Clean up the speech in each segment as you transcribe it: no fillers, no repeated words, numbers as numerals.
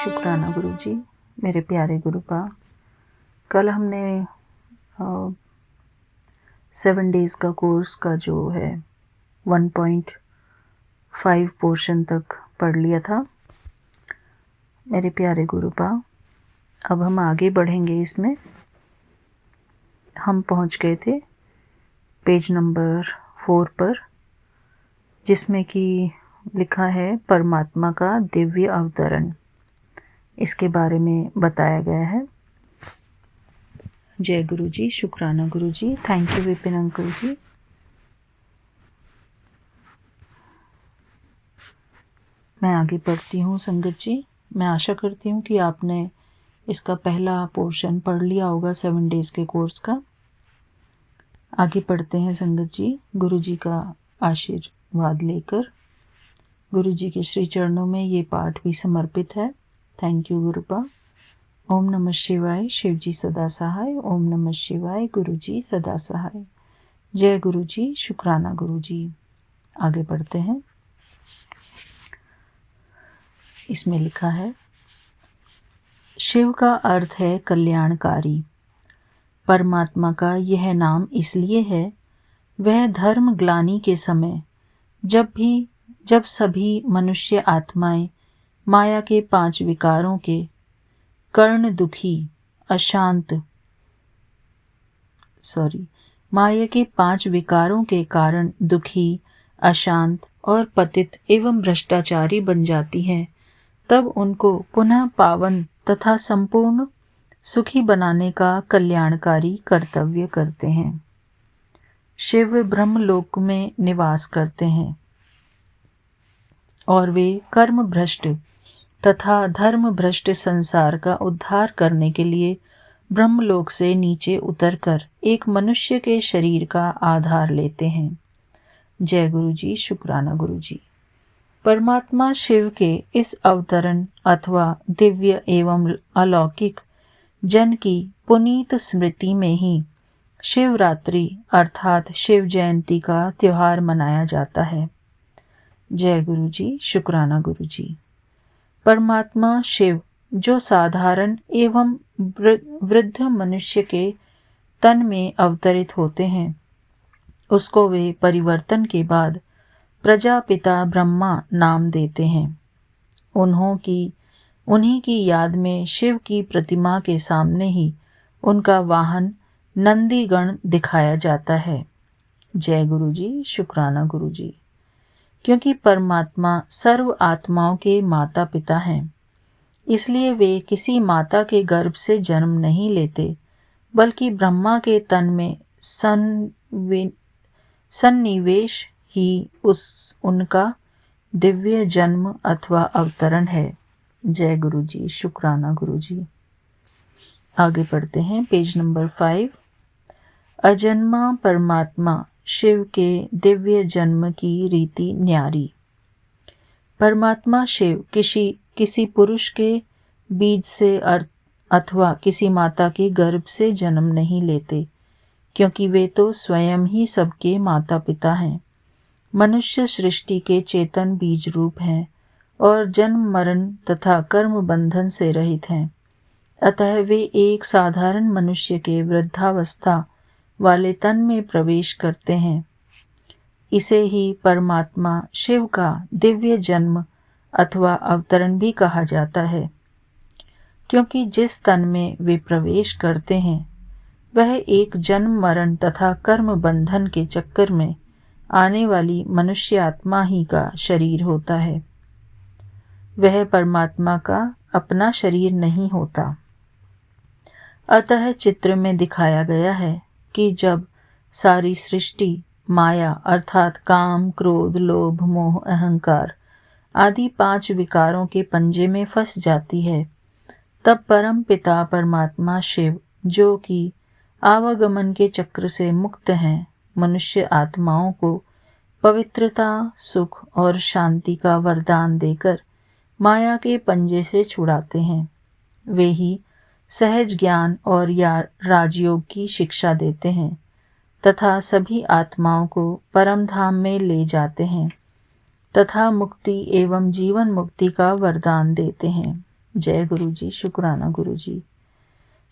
शुक्राना गुरुजी, मेरे प्यारे गुरुपा। कल हमने 7 डेज़ का कोर्स का जो है 1.5 पोर्शन तक पढ़ लिया था मेरे प्यारे गुरुपा। अब हम आगे बढ़ेंगे। इसमें हम पहुंच गए थे पेज नंबर 4 पर, जिसमें कि लिखा है परमात्मा का दिव्य अवतरण। इसके बारे में बताया गया है। जय गुरु जी, शुक्राना Guru ji, thank you Vipin uncle जी। मैं आगे पढ़ती हूँ संगत जी। मैं आशा करती हूँ कि आपने इसका पहला पोर्शन पढ़ लिया होगा 7 डेज़ के कोर्स का। आगे पढ़ते हैं संगत जी, गुरु जी का आशीर्वाद लेकर। गुरु जी के श्री चरणों में ये पाठ भी समर्पित है। Thank you गुरुपा। ओम नमः शिवाय, शिव जी सदा सहाय। ओम नमः शिवाय, गुरु जी सदा सहाय। जय गुरु जी, शुक्राना गुरु जी। आगे बढ़ते हैं। इसमें लिखा है, शिव का अर्थ है कल्याणकारी। परमात्मा का यह नाम इसलिए है, वह धर्म ग्लानि के समय जब सभी मनुष्य आत्माएं माया के 5 विकारों के कर्ण दुखी अशांत माया के 5 विकारों के कारण दुखी, अशांत और पतित एवं भ्रष्टाचारी बन जाती हैं, तब उनको पुनः पावन तथा संपूर्ण सुखी बनाने का कल्याणकारी कर्तव्य करते हैं। शिव ब्रह्मलोक में निवास करते हैं और वे कर्म भ्रष्ट तथा धर्म भ्रष्ट संसार का उद्धार करने के लिए ब्रह्मलोक से नीचे उतरकर एक मनुष्य के शरीर का आधार लेते हैं। जय गुरु जी, शुक्राना गुरु जी। परमात्मा शिव के इस अवतरण अथवा दिव्य एवं अलौकिक जन की पुनीत स्मृति में ही शिवरात्रि अर्थात शिव जयंती का त्योहार मनाया जाता है। जय गुरु जी, शुक्राना गुरु जी। परमात्मा शिव जो साधारण एवं वृद्ध मनुष्य के तन में अवतरित होते हैं, उसको वे परिवर्तन के बाद प्रजापिता ब्रह्मा नाम देते हैं। उन्हीं की याद में शिव की प्रतिमा के सामने ही उनका वाहन नंदीगण दिखाया जाता है। जय गुरु जी, शुक्राना गुरु जी। क्योंकि परमात्मा सर्व आत्माओं के माता पिता हैं, इसलिए वे किसी माता के गर्भ से जन्म नहीं लेते, बल्कि ब्रह्मा के तन में सन्निवेश ही उनका दिव्य जन्म अथवा अवतरण है। जय गुरु जी, शुक्राना गुरु जी। आगे पढ़ते हैं पेज नंबर 5। अजन्मा परमात्मा शिव के दिव्य जन्म की रीति न्यारी। परमात्मा शिव किसी पुरुष के बीज से अथवा किसी माता के गर्भ से जन्म नहीं लेते, क्योंकि वे तो स्वयं ही सबके माता पिता हैं। मनुष्य सृष्टि के चेतन बीज रूप हैं और जन्म मरण तथा कर्म बंधन से रहित हैं। अतः वे एक साधारण मनुष्य के वृद्धावस्था वाले तन में प्रवेश करते हैं। इसे ही परमात्मा शिव का दिव्य जन्म अथवा अवतरण भी कहा जाता है, क्योंकि जिस तन में वे प्रवेश करते हैं वह एक जन्म मरण तथा कर्म बंधन के चक्कर में आने वाली मनुष्य आत्मा ही का शरीर होता है। वह परमात्मा का अपना शरीर नहीं होता। अतः चित्र में दिखाया गया है कि जब सारी सृष्टि माया अर्थात काम, क्रोध, लोभ, मोह, अहंकार आदि 5 विकारों के पंजे में फंस जाती है, तब परम पिता परमात्मा शिव, जो कि आवागमन के चक्र से मुक्त हैं, मनुष्य आत्माओं को पवित्रता, सुख और शांति का वरदान देकर माया के पंजे से छुड़ाते हैं। वे ही सहज ज्ञान और राजयोग की शिक्षा देते हैं तथा सभी आत्माओं को परम धाम में ले जाते हैं तथा मुक्ति एवं जीवन मुक्ति का वरदान देते हैं। जय गुरु जी, शुक्राना गुरु जी।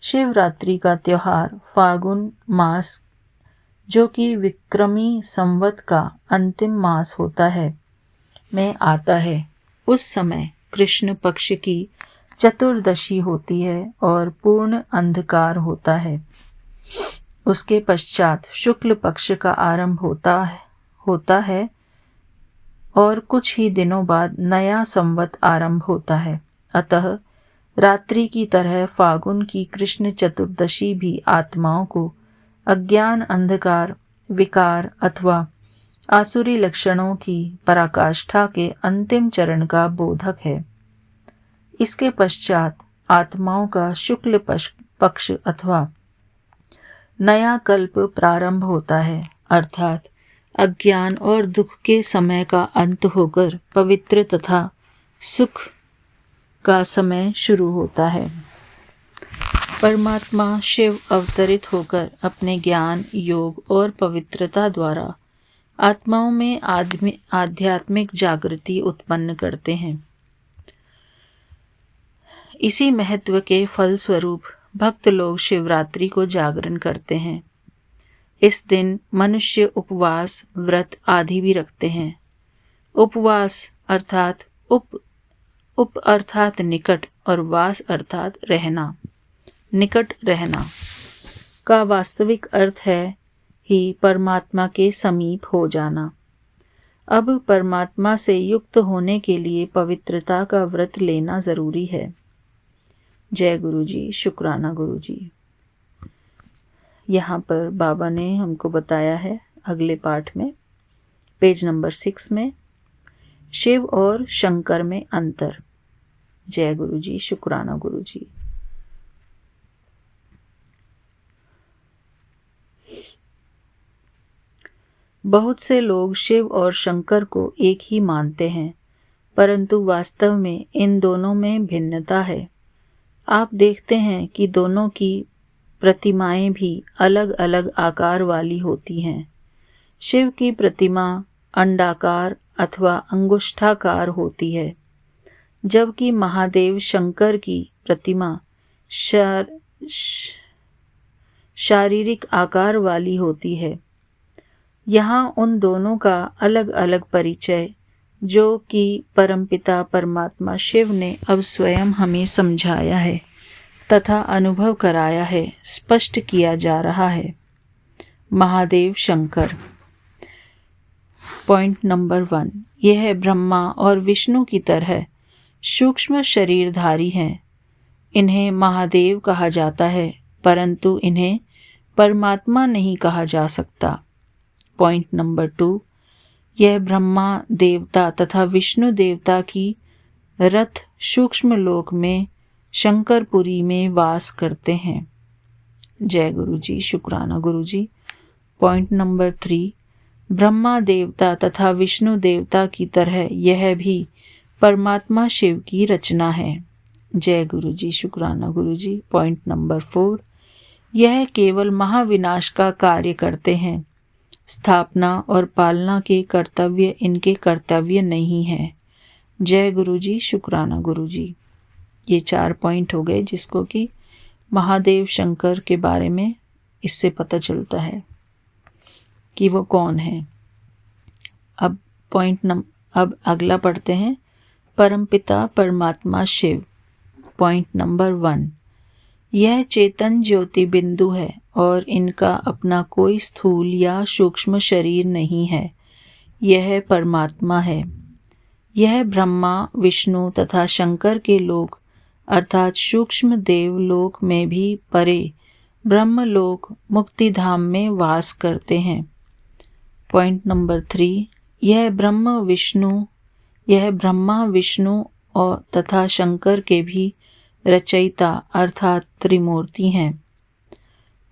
शिवरात्रि का त्योहार फागुन मास, जो कि विक्रमी संवत का अंतिम मास होता है, में आता है। उस समय कृष्ण पक्ष की चतुर्दशी होती है और पूर्ण अंधकार होता है। उसके पश्चात शुक्ल पक्ष का आरंभ होता है और कुछ ही दिनों बाद नया संवत आरंभ होता है। अतः रात्रि की तरह फागुन की कृष्ण चतुर्दशी भी आत्माओं को अज्ञान, अंधकार, विकार अथवा आसुरी लक्षणों की पराकाष्ठा के अंतिम चरण का बोधक है। इसके पश्चात आत्माओं का शुक्ल पक्ष अथवा नया कल्प प्रारंभ होता है, अर्थात अज्ञान और दुख के समय का अंत होकर पवित्र तथा सुख का समय शुरू होता है। परमात्मा शिव अवतरित होकर अपने ज्ञान, योग और पवित्रता द्वारा आत्माओं में आध्यात्मिक जागृति उत्पन्न करते हैं। इसी महत्व के फलस्वरूप भक्त लोग शिवरात्रि को जागरण करते हैं। इस दिन मनुष्य उपवास, व्रत आदि भी रखते हैं। उपवास अर्थात उप अर्थात निकट और वास अर्थात रहना, निकट रहना का वास्तविक अर्थ है ही परमात्मा के समीप हो जाना। अब परमात्मा से युक्त होने के लिए पवित्रता का व्रत लेना जरूरी है। जय गुरु जी, शुक्राना गुरु जी। यहाँ पर बाबा ने हमको बताया है अगले पाठ में, पेज नंबर 6 में, शिव और शंकर में अंतर। जय गुरु जी, शुक्राना गुरु जी। बहुत से लोग शिव और शंकर को एक ही मानते हैं, परंतु वास्तव में इन दोनों में भिन्नता है। आप देखते हैं कि दोनों की प्रतिमाएं भी अलग अलग आकार वाली होती हैं। शिव की प्रतिमा अंडाकार अथवा अंगुष्ठाकार होती है, जबकि महादेव शंकर की प्रतिमा शारीरिक आकार वाली होती है। यहाँ उन दोनों का अलग अलग परिचय, जो कि परमपिता परमात्मा शिव ने अब स्वयं हमें समझाया है तथा अनुभव कराया है, स्पष्ट किया जा रहा है। महादेव शंकर। पॉइंट नंबर 1, यह ब्रह्मा और विष्णु की तरह सूक्ष्म शरीरधारी हैं। इन्हें महादेव कहा जाता है, परंतु इन्हें परमात्मा नहीं कहा जा सकता। पॉइंट नंबर 2, यह ब्रह्मा देवता तथा विष्णु देवता की रथ सूक्ष्म लोक में शंकरपुरी में वास करते हैं। जय गुरु जी, शुक्राना गुरु जी। पॉइंट नंबर 3, ब्रह्मा देवता तथा विष्णु देवता की तरह यह भी परमात्मा शिव की रचना है। जय गुरु जी, शुक्राना गुरु जी। पॉइंट नंबर 4, यह केवल महाविनाश का कार्य करते हैं। स्थापना और पालना के कर्तव्य इनके कर्तव्य नहीं है। जय गुरु जी, शुक्राना गुरु जी। ये 4 पॉइंट हो गए जिसको कि महादेव शंकर के बारे में इससे पता चलता है कि वो कौन है। अब अब अगला पढ़ते हैं, परमपिता परमात्मा शिव। पॉइंट नंबर 1, यह चेतन ज्योति बिंदु है और इनका अपना कोई स्थूल या सूक्ष्म शरीर नहीं है। यह परमात्मा है। यह ब्रह्मा, विष्णु तथा शंकर के लोक अर्थात सूक्ष्म देवलोक में भी परे ब्रह्मलोक मुक्तिधाम में वास करते हैं। पॉइंट नंबर 3, यह ब्रह्मा विष्णु और तथा शंकर के भी रचयिता अर्थात त्रिमूर्ति हैं।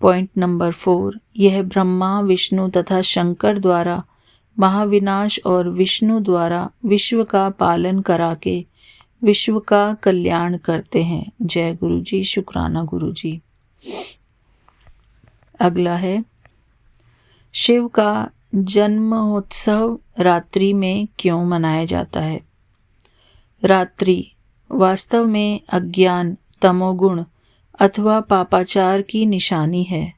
पॉइंट नंबर 4, यह ब्रह्मा विष्णु तथा शंकर द्वारा महाविनाश और विष्णु द्वारा विश्व का पालन करा के विश्व का कल्याण करते हैं। जय गुरु जी, शुक्राना गुरु जी। अगला है, शिव का जन्मोत्सव रात्रि में क्यों मनाया जाता है। रात्रि वास्तव में अज्ञान तमोगुण अथवा पापाचार की निशानी है।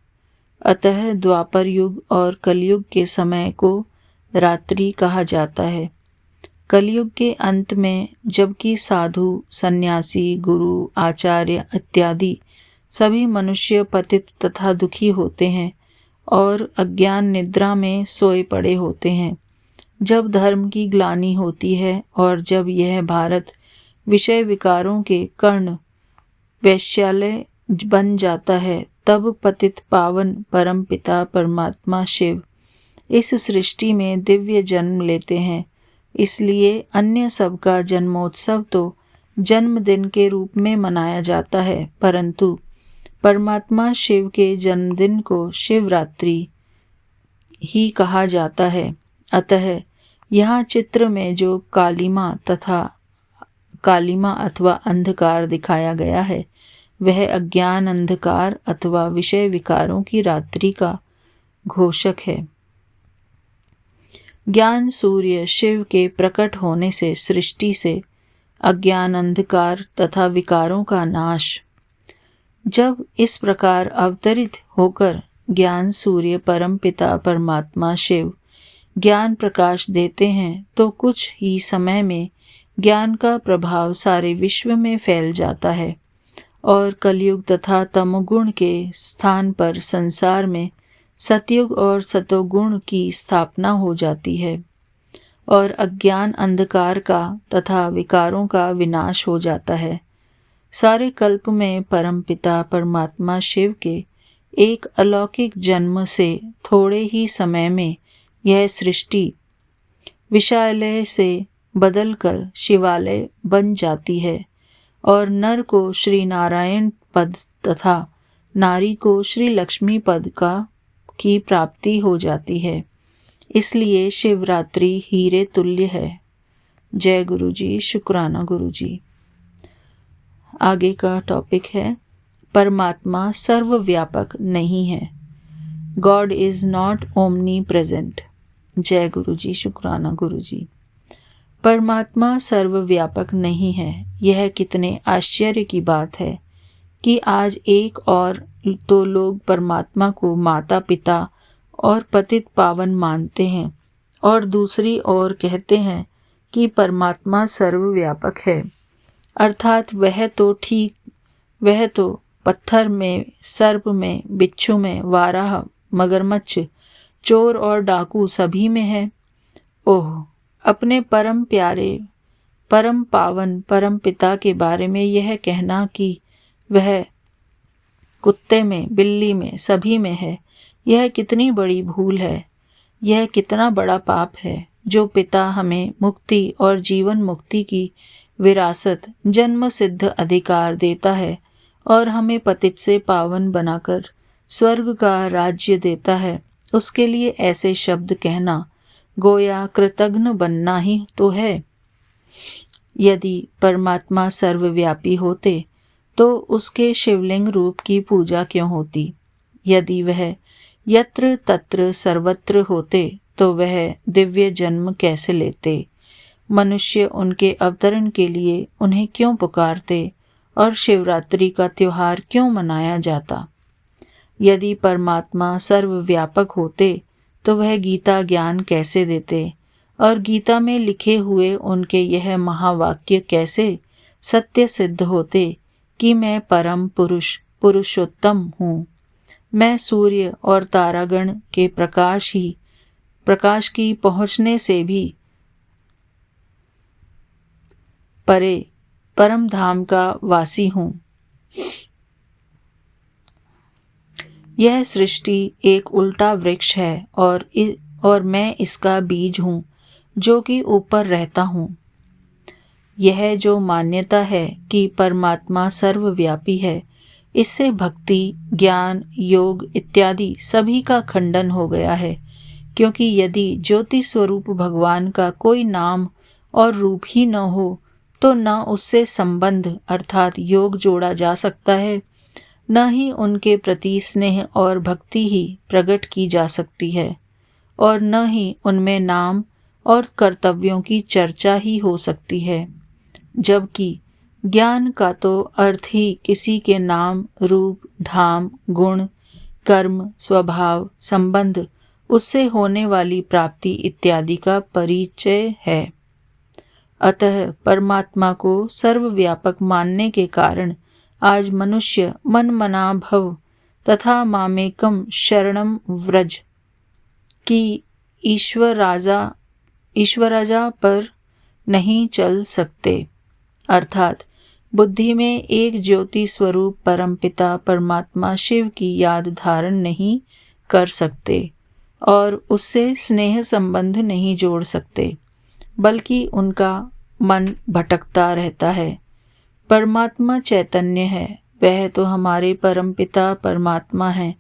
अतः द्वापर युग और कलयुग के समय को रात्रि कहा जाता है। कलयुग के अंत में जबकि साधु, सन्यासी, गुरु, आचार्य इत्यादि सभी मनुष्य पतित तथा दुखी होते हैं और अज्ञान निद्रा में सोए पड़े होते हैं, जब धर्म की ग्लानि होती है और जब यह भारत विषय विकारों के कर्ण वैश्यालय बन जाता है, तब पतित पावन परम पिता परमात्मा शिव इस सृष्टि में दिव्य जन्म लेते हैं। इसलिए अन्य सबका जन्मोत्सव तो जन्मदिन के रूप में मनाया जाता है, परंतु परमात्मा शिव के जन्मदिन को शिवरात्रि ही कहा जाता है। अतः यहाँ चित्र में जो कालिमा अथवा अंधकार दिखाया गया है, वह अज्ञान अंधकार अथवा विषय विकारों की रात्रि का घोषक है। ज्ञान सूर्य शिव के प्रकट होने से सृष्टि से अज्ञान अंधकार तथा विकारों का नाश। जब इस प्रकार अवतरित होकर ज्ञान सूर्य परम पिता परमात्मा शिव ज्ञान प्रकाश देते हैं, तो कुछ ही समय में ज्ञान का प्रभाव सारे विश्व में फैल जाता है और कलयुग तथा तमोगुण के स्थान पर संसार में सतयुग और सतोगुण की स्थापना हो जाती है और अज्ञान अंधकार का तथा विकारों का विनाश हो जाता है। सारे कल्प में परम पिता परमात्मा शिव के एक अलौकिक जन्म से थोड़े ही समय में यह सृष्टि विषालय से बदलकर शिवालय बन जाती है और नर को श्री नारायण पद तथा नारी को श्री लक्ष्मी पद की प्राप्ति हो जाती है। इसलिए शिवरात्रि हीरे तुल्य है। जय गुरु जी, शुक्राना गुरु जी। आगे का टॉपिक है परमात्मा सर्वव्यापक नहीं है। God is not omni present. जय गुरु जी, शुक्राना गुरु जी। परमात्मा सर्वव्यापक नहीं है। यह कितने आश्चर्य की बात है कि आज एक और तो लोग परमात्मा को माता पिता और पतित पावन मानते हैं और दूसरी ओर कहते हैं कि परमात्मा सर्वव्यापक है, अर्थात वह तो पत्थर में, सर्प में, बिच्छू में, वाराह, मगरमच्छ, चोर और डाकू सभी में है। ओह, अपने परम प्यारे परम पावन परम पिता के बारे में यह कहना कि वह कुत्ते में, बिल्ली में, सभी में है, यह कितनी बड़ी भूल है। यह कितना बड़ा पाप है जो पिता हमें मुक्ति और जीवन मुक्ति की विरासत, जन्म सिद्ध अधिकार देता है और हमें पतित से पावन बनाकर स्वर्ग का राज्य देता है। उसके लिए ऐसे शब्द कहना गोया कृतघ्न बनना ही तो है। यदि परमात्मा सर्वव्यापी होते तो उसके शिवलिंग रूप की पूजा क्यों होती? यदि वह यत्र तत्र सर्वत्र होते तो वह दिव्य जन्म कैसे लेते? मनुष्य उनके अवतरण के लिए उन्हें क्यों पुकारते और शिवरात्रि का त्योहार क्यों मनाया जाता? यदि परमात्मा सर्वव्यापक होते तो वह गीता ज्ञान कैसे देते और गीता में लिखे हुए उनके यह महावाक्य कैसे सत्य सिद्ध होते कि मैं परम पुरुष पुरुषोत्तम हूँ, मैं सूर्य और तारागण के प्रकाश की पहुँचने से भी परे परम धाम का वासी हूँ। यह सृष्टि एक उल्टा वृक्ष है और मैं इसका बीज हूँ जो कि ऊपर रहता हूँ। यह जो मान्यता है कि परमात्मा सर्वव्यापी है, इससे भक्ति, ज्ञान, योग इत्यादि सभी का खंडन हो गया है, क्योंकि यदि ज्योति स्वरूप भगवान का कोई नाम और रूप ही न हो तो न उससे संबंध अर्थात योग जोड़ा जा सकता है, न ही उनके प्रति स्नेह और भक्ति ही प्रकट की जा सकती है और न ही उनमें नाम और कर्तव्यों की चर्चा ही हो सकती है। जबकि ज्ञान का तो अर्थ ही किसी के नाम, रूप, धाम, गुण, कर्म, स्वभाव, संबंध, उससे होने वाली प्राप्ति इत्यादि का परिचय है। अतः परमात्मा को सर्वव्यापक मानने के कारण आज मनुष्य मनमना भव तथा मामेकम शरणम व्रज की ईश्वराजा पर नहीं चल सकते, अर्थात बुद्धि में एक ज्योति स्वरूप परमपिता परमात्मा शिव की याद धारण नहीं कर सकते और उससे स्नेह संबंध नहीं जोड़ सकते, बल्कि उनका मन भटकता रहता है। परमात्मा चैतन्य है, वह तो हमारे परमपिता परमात्मा है।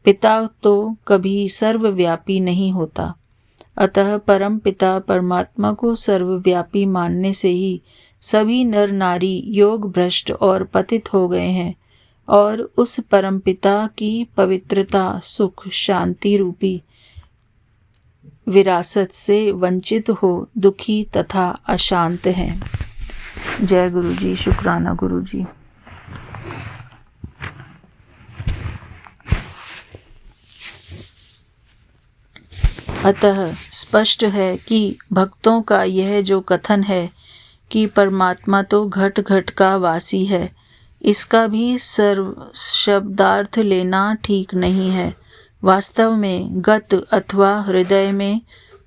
पिता तो कभी सर्वव्यापी नहीं होता, अतः परमपिता परमात्मा को सर्वव्यापी मानने से ही सभी नर नारी योग भ्रष्ट और पतित हो गए हैं और उस परमपिता की पवित्रता, सुख, शांति रूपी विरासत से वंचित हो दुखी तथा अशांत हैं। जय गुरु जी, शुक्राना गुरु जी। अतः स्पष्ट है कि भक्तों का यह जो कथन है कि परमात्मा तो घट घट का वासी है, इसका भी सर्व शब्दार्थ लेना ठीक नहीं है। वास्तव में गत अथवा हृदय में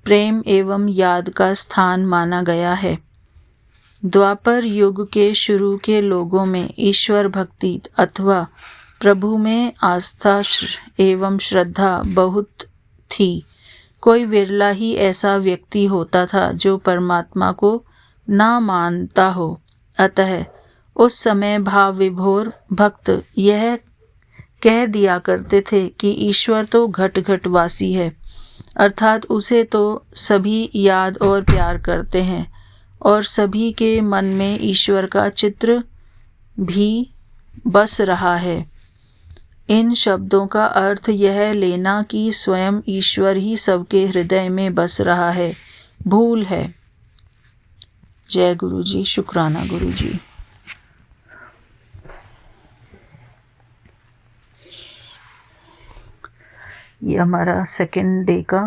प्रेम एवं याद का स्थान माना गया है। द्वापर युग के शुरू के लोगों में ईश्वर भक्ति अथवा प्रभु में आस्था एवं श्रद्धा बहुत थी। कोई विरला ही ऐसा व्यक्ति होता था जो परमात्मा को ना मानता हो। अतः उस समय भाव विभोर भक्त यह कह दिया करते थे कि ईश्वर तो घट घट वासी है, अर्थात उसे तो सभी याद और प्यार करते हैं और सभी के मन में ईश्वर का चित्र भी बस रहा है। इन शब्दों का अर्थ यह लेना कि स्वयं ईश्वर ही सबके हृदय में बस रहा है, भूल है। जय गुरु जी, शुक्राना गुरु जी। ये हमारा सेकंड डे का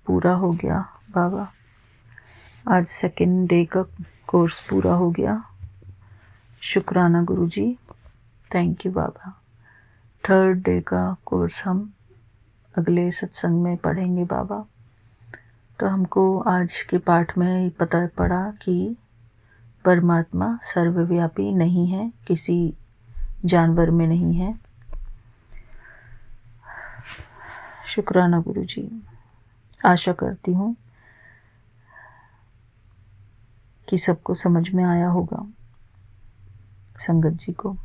पूरा हो गया बाबा। आज सेकंड डे का कोर्स पूरा हो गया। शुक्राना गुरु जी, थैंक यू बाबा। थर्ड डे का कोर्स हम अगले सत्संग में पढ़ेंगे बाबा। तो हमको आज के पाठ में पता पड़ा कि परमात्मा सर्वव्यापी नहीं है, किसी जानवर में नहीं है। शुक्राना गुरु जी। आशा करती हूँ कि सबको समझ में आया होगा, संगत जी को।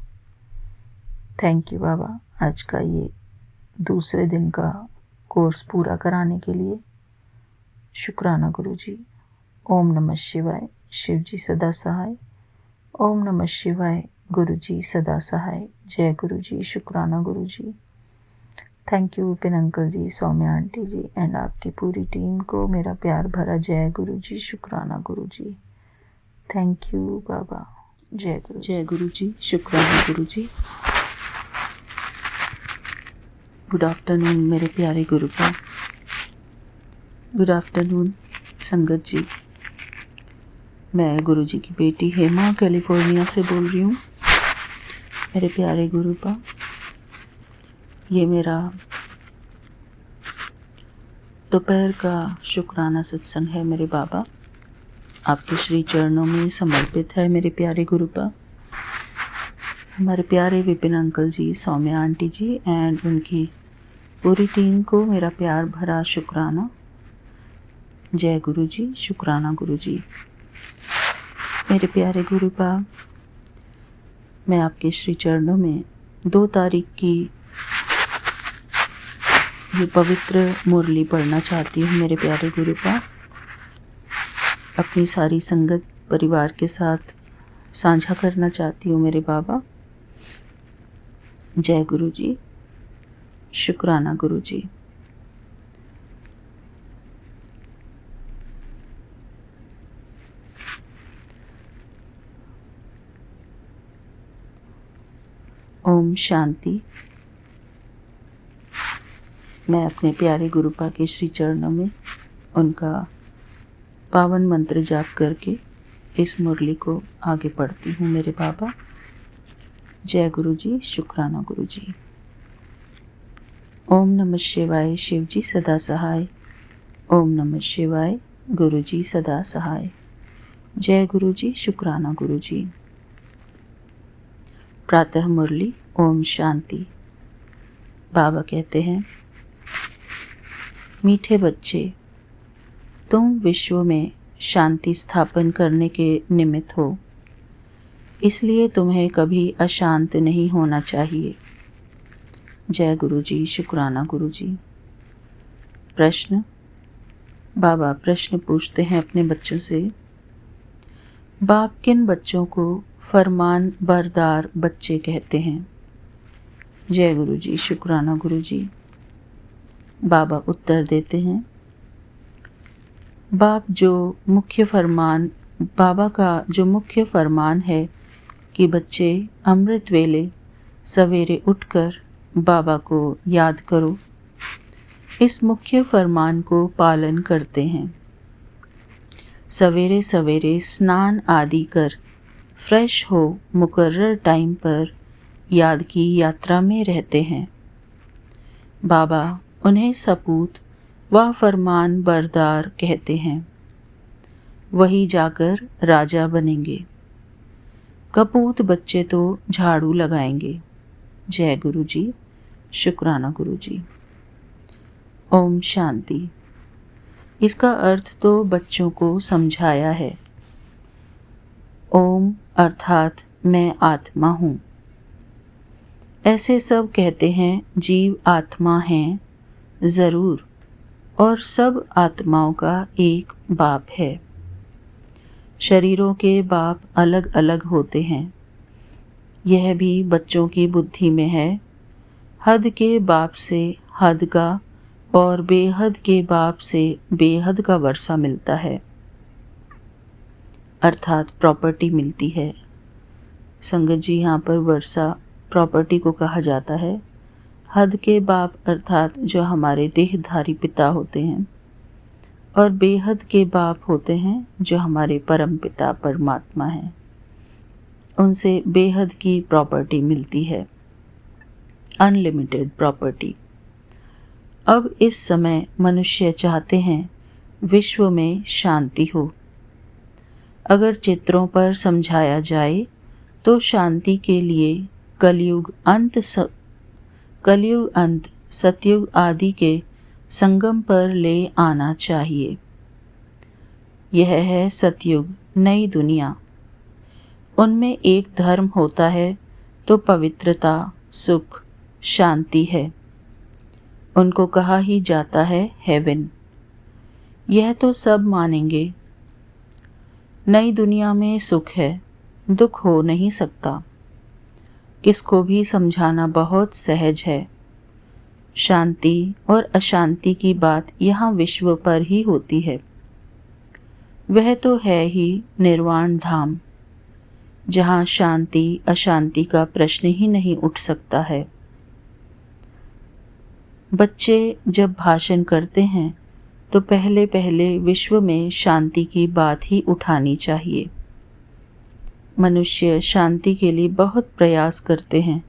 थैंक यू बाबा, आज का ये दूसरे दिन का कोर्स पूरा कराने के लिए। शुक्राना गुरु जी। ओम नमः शिवाय। शिव जी सदा सहाय। ओम नमः शिवाय। गुरु जी सदा सहाय। जय गुरु जी, शुक्राना Guru ji. Thank you Vipin uncle ji, Saumya aunty ji and आपकी पूरी टीम को मेरा प्यार भरा जय गुरु जी, शुक्राना गुरु जी। थैंक यू बाबा। जय गुरु जी, शुक्राना गुरु जी। गुड आफ्टरनून मेरे प्यारे गुरुपाल। गुड आफ्टरनून संगत जी। मैं गुरु जी की बेटी हेमा कैलिफोर्निया से बोल रही हूँ। मेरे प्यारे गुरुपाल, ये मेरा दोपहर का शुक्राना सत्संग है मेरे बाबा। आपके श्री चरणों में समर्पित है मेरे प्यारे गुरुपाल। हमारे प्यारे Vipin uncle ji, Saumya aunty ji and उनकी पूरी टीम को मेरा प्यार भरा शुक्राना। जय गुरु जी, शुक्राना गुरु जी। मेरे प्यारे गुरुपाल, मैं आपके श्री चरणों में 2 तारीख की ये पवित्र मुरली पढ़ना चाहती हूँ मेरे प्यारे गुरुपाल। अपनी सारी संगत परिवार के साथ साझा करना चाहती हूँ मेरे बाबा। जय गुरु जी, शुक्राना गुरु जी। ओम शांति। मैं अपने प्यारे गुरुपा के श्री चरणों में उनका पावन मंत्र जाप करके इस मुरली को आगे पढ़ती हूँ। मेरे बाबा, जय गुरु जी, शुक्राना गुरु जी। ओम नमः शिवाय, शिव जी सदा सहाय। ओम नमः शिवाय, गुरु जी सदा सहाय। जय गुरु जी, शुक्राना गुरु जी। प्रातः मुरली। ओम शांति। बाबा कहते हैं, मीठे बच्चे, तुम विश्व में शांति स्थापन करने के निमित्त हो, इसलिए तुम्हें कभी अशांत नहीं होना चाहिए। जय गुरु जी, शुक्राना गुरु जी। प्रश्न। बाबा प्रश्न पूछते हैं अपने बच्चों से, बाप किन बच्चों को फरमान बरदार बच्चे कहते हैं? जय गुरु जी, शुक्राना गुरु जी। बाबा उत्तर देते हैं, बाबा का जो मुख्य फरमान है कि बच्चे अमृत वेले सवेरे उठकर बाबा को याद करो, इस मुख्य फरमान को पालन करते हैं। सवेरे सवेरे स्नान आदि कर फ्रेश हो मुकर्रर टाइम पर याद की यात्रा में रहते हैं। बाबा उन्हें सपूत व फरमान बरदार कहते हैं। वही जाकर राजा बनेंगे। कपूत बच्चे तो झाड़ू लगाएंगे। जय गुरु जी, शुक्राना गुरु जी। ओम शांति। इसका अर्थ तो बच्चों को समझाया है। ओम अर्थात मैं आत्मा हूँ। ऐसे सब कहते हैं जीव आत्मा हैं, ज़रूर, और सब आत्माओं का एक बाप है। शरीरों के बाप अलग अलग होते हैं। यह भी बच्चों की बुद्धि में है। हद के बाप से हद का और बेहद के बाप से बेहद का वर्षा मिलता है, अर्थात प्रॉपर्टी मिलती है। संगत जी, यहाँ पर वर्षा प्रॉपर्टी को कहा जाता है। हद के बाप अर्थात जो हमारे देहधारी पिता होते हैं, और बेहद के बाप होते हैं जो हमारे परम पिता परमात्मा हैं। उनसे बेहद की प्रॉपर्टी मिलती है, अनलिमिटेड प्रॉपर्टी। अब इस समय मनुष्य चाहते हैं विश्व में शांति हो। अगर चित्रों पर समझाया जाए तो शांति के लिए कलयुग अंत सतयुग आदि के संगम पर ले आना चाहिए। यह है सतयुग, नई दुनिया। उनमें एक धर्म होता है तो पवित्रता, सुख, शांति है। उनको कहा ही जाता है हेवन। यह तो सब मानेंगे। नई दुनिया में सुख है, दुख हो नहीं सकता। किसको भी समझाना बहुत सहज है। शांति और अशांति की बात यहाँ विश्व पर ही होती है। वह तो है ही निर्वाण धाम, जहाँ शांति अशांति का प्रश्न ही नहीं उठ सकता है। बच्चे जब भाषण करते हैं तो पहले पहले विश्व में शांति की बात ही उठानी चाहिए। मनुष्य शांति के लिए बहुत प्रयास करते हैं,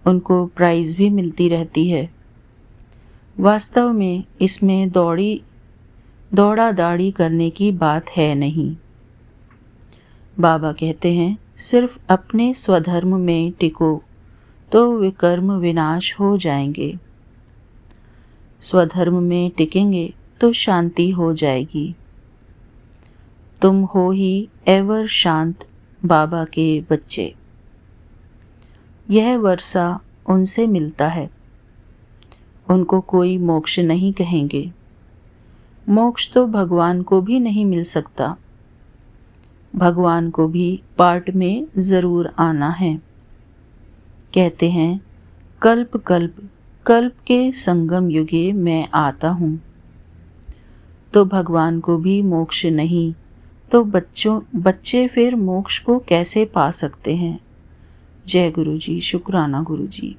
उनको प्राइज़ भी मिलती रहती है। वास्तव में इसमें दौड़ा दाड़ी करने की बात है नहीं। बाबा कहते हैं, सिर्फ अपने स्वधर्म में टिको तो विकर्म विनाश हो जाएंगे। स्वधर्म में टिकेंगे तो शांति हो जाएगी। तुम हो ही एवर शांत बाबा के बच्चे। यह वर्षा उनसे मिलता है। उनको कोई मोक्ष नहीं कहेंगे। मोक्ष तो भगवान को भी नहीं मिल सकता। भगवान को भी पार्ट में ज़रूर आना है। कहते हैं, कल्प के संगम युगे मैं आता हूँ। तो भगवान को भी मोक्ष नहीं तो बच्चे फिर मोक्ष को कैसे पा सकते हैं जय गुरु जी, शुक्राना गुरु जी।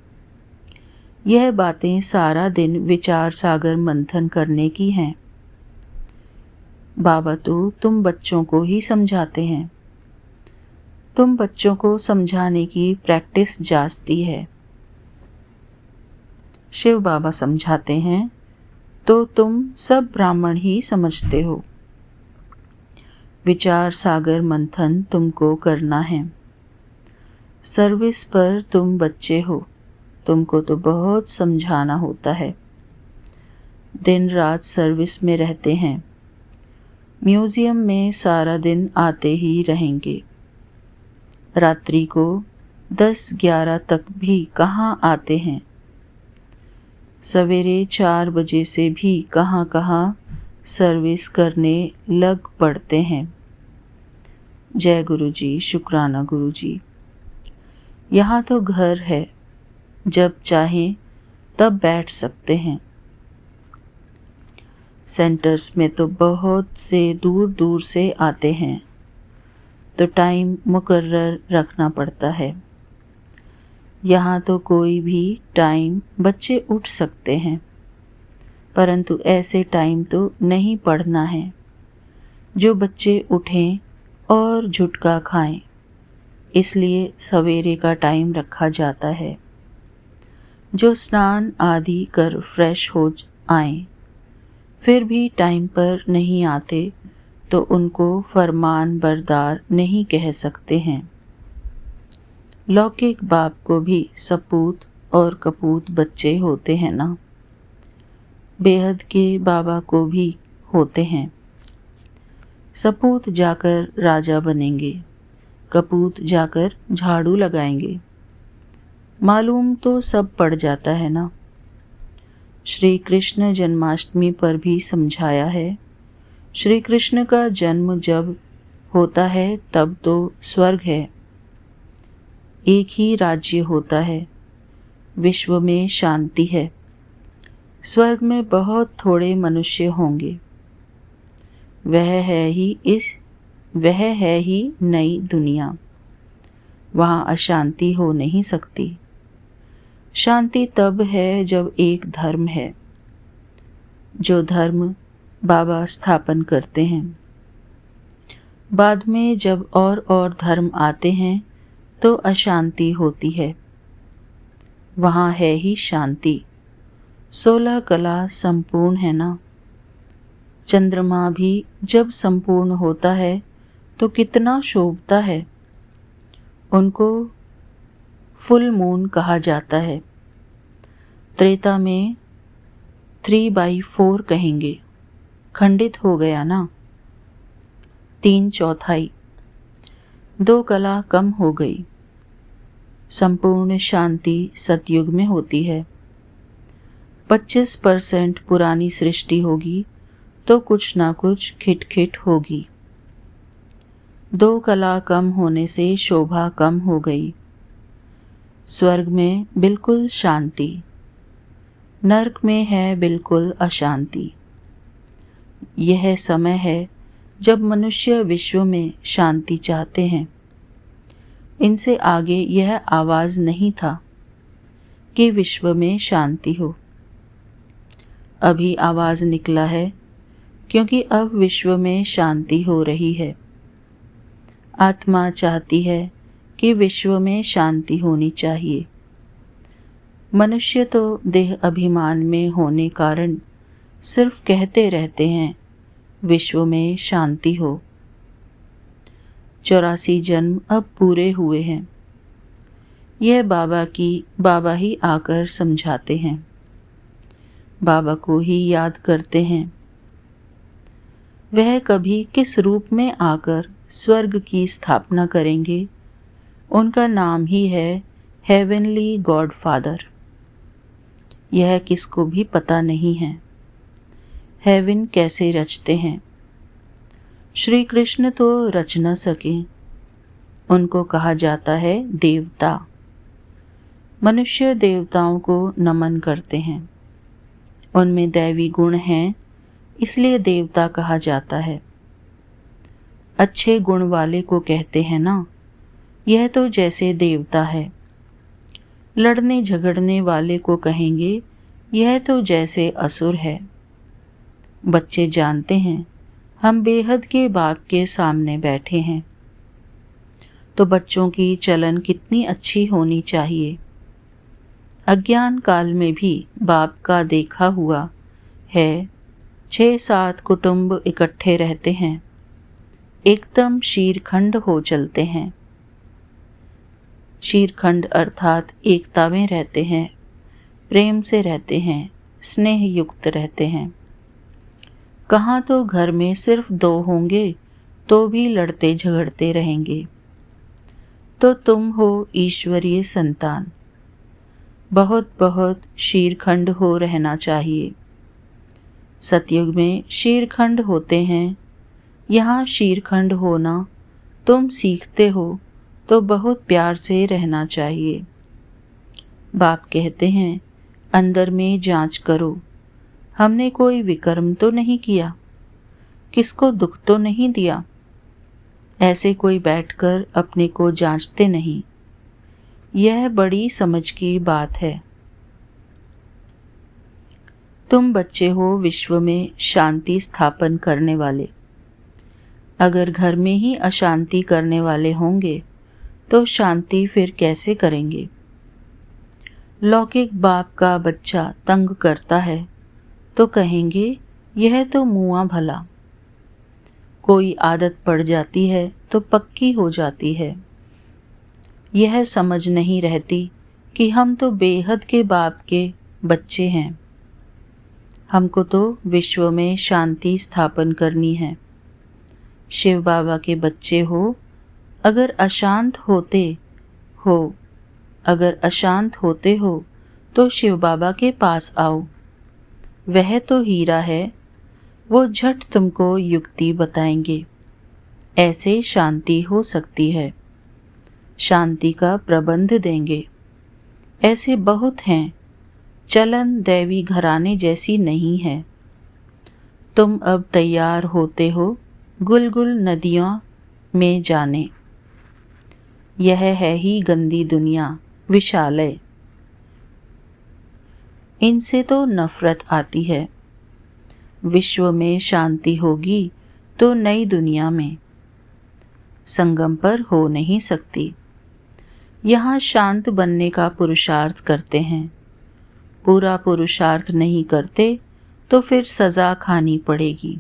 यह बातें सारा दिन विचार सागर मंथन करने की हैं। बाबा तो तुम बच्चों को ही समझाते हैं। तुम बच्चों को समझाने की प्रैक्टिस जास्ती है। शिव बाबा समझाते हैं तो तुम सब ब्राह्मण ही समझते हो। विचार सागर मंथन तुमको करना है। सर्विस पर तुम बच्चे हो, तुमको तो बहुत समझाना होता है। दिन रात सर्विस में रहते हैं। म्यूज़ियम में सारा दिन आते ही रहेंगे। रात्रि को 10-11 तक भी कहाँ आते हैं। सवेरे 4 बजे से भी कहाँ कहाँ सर्विस करने लग पड़ते हैं। जय गुरु जी, शुक्राना गुरु जी। यहाँ तो घर है, जब चाहें तब बैठ सकते हैं। सेंटर्स में तो बहुत से दूर दूर से आते हैं, तो टाइम मुकर्रर रखना पड़ता है। यहाँ तो कोई भी टाइम बच्चे उठ सकते हैं, परंतु ऐसे टाइम तो नहीं पढ़ना है जो बच्चे उठें और झुटका खाएं। इसलिए सवेरे का टाइम रखा जाता है। जो स्नान आदि कर फ्रेश हो आएं, फिर भी टाइम पर नहीं आते तो उनको फरमान बरदार नहीं कह सकते हैं। लौकिक बाप को भी सपूत और कपूत बच्चे होते हैं ना। बेहद के बाबा को भी होते हैं। सपूत जाकर राजा बनेंगे, कपूत जाकर झाड़ू लगाएंगे। मालूम तो सब पड़ जाता है ना। श्री कृष्ण जन्माष्टमी पर भी समझाया है। श्री कृष्ण का जन्म जब होता है तब तो स्वर्ग है, एक ही राज्य होता है, विश्व में शांति है। स्वर्ग में बहुत थोड़े मनुष्य होंगे। वह है ही नई दुनिया। वहाँ अशांति हो नहीं सकती। शांति तब है जब एक धर्म है, जो धर्म बाबा स्थापन करते हैं। बाद में जब और धर्म आते हैं तो अशांति होती है। वहाँ है ही शांति। 16 कला संपूर्ण है ना। चंद्रमा भी जब संपूर्ण होता है तो कितना शोभता है। उनको फुल मून कहा जाता है। त्रेता में 3/4 कहेंगे। खंडित हो गया ना। 3/4। 2 कला कम हो गई। संपूर्ण शांति सतयुग में होती है। 25% पुरानी सृष्टि होगी तो कुछ ना कुछ खिटखिट होगी। 2 कला कम होने से शोभा कम हो गई। स्वर्ग में बिल्कुल शांति, नरक में है बिल्कुल अशांति। यह समय है जब मनुष्य विश्व में शांति चाहते हैं। इनसे आगे यह आवाज़ नहीं था कि विश्व में शांति हो। अभी आवाज़ निकला है क्योंकि अब विश्व में शांति हो रही है। आत्मा चाहती है कि विश्व में शांति होनी चाहिए। मनुष्य तो देह अभिमान में होने कारण सिर्फ कहते रहते हैं विश्व में शांति हो। 84 जन्म अब पूरे हुए हैं। यह बाबा ही आकर समझाते हैं। बाबा को ही याद करते हैं। वह कभी किस रूप में आकर स्वर्ग की स्थापना करेंगे, उनका नाम ही है हेवनली गॉड फादर। यह किसको भी पता नहीं है। हेवन कैसे रचते हैं। श्री कृष्ण तो रच न सके, उनको कहा जाता है देवता। मनुष्य देवताओं को नमन करते हैं। उनमें दैवी गुण हैं, इसलिए देवता कहा जाता है। अच्छे गुण वाले को कहते हैं ना। यह तो जैसे देवता है, लड़ने झगड़ने वाले को कहेंगे यह तो जैसे असुर है। बच्चे जानते हैं हम बेहद के बाप के सामने बैठे हैं, तो बच्चों की चलन कितनी अच्छी होनी चाहिए। अज्ञान काल में भी बाप का देखा हुआ है 6-7 कुटुंब इकट्ठे रहते हैं, एकदम शीरखंड हो चलते हैं। शीरखंड अर्थात एकता में रहते हैं, प्रेम से रहते हैं, स्नेह युक्त रहते हैं। कहाँ तो घर में सिर्फ 2 होंगे तो भी लड़ते झगड़ते रहेंगे। तो तुम हो ईश्वरीय संतान, बहुत बहुत शीरखंड हो रहना चाहिए। सतयुग में शीरखंड होते हैं, यहाँ शीरखंड होना तुम सीखते हो तो बहुत प्यार से रहना चाहिए। बाप कहते हैं अंदर में जांच करो, हमने कोई विकर्म तो नहीं किया, किसको दुख तो नहीं दिया। ऐसे कोई बैठकर अपने को जांचते नहीं, यह बड़ी समझ की बात है। तुम बच्चे हो विश्व में शांति स्थापन करने वाले। अगर घर में ही अशांति करने वाले होंगे तो शांति फिर कैसे करेंगे। लौकिक बाप का बच्चा तंग करता है तो कहेंगे यह तो मुआ भला। कोई आदत पड़ जाती है तो पक्की हो जाती है। यह समझ नहीं रहती कि हम तो बेहद के बाप के बच्चे हैं, हमको तो विश्व में शांति स्थापन करनी है। शिव बाबा के बच्चे हो, अगर अशांत होते हो तो शिव बाबा के पास आओ। वह तो हीरा है, वो झट तुमको युक्ति बताएंगे, ऐसे शांति हो सकती है। शांति का प्रबंध देंगे। ऐसे बहुत हैं, चलन दैवी घराने जैसी नहीं है। तुम अब तैयार होते हो गुलगुल नदियों में जाने। यह है ही गंदी दुनिया, विशालय। इनसे तो नफरत आती है। विश्व में शांति होगी तो नई दुनिया में संगम पर हो नहीं सकती। यहाँ शांत बनने का पुरुषार्थ करते हैं। पूरा पुरुषार्थ नहीं करते तो फिर सज़ा खानी पड़ेगी।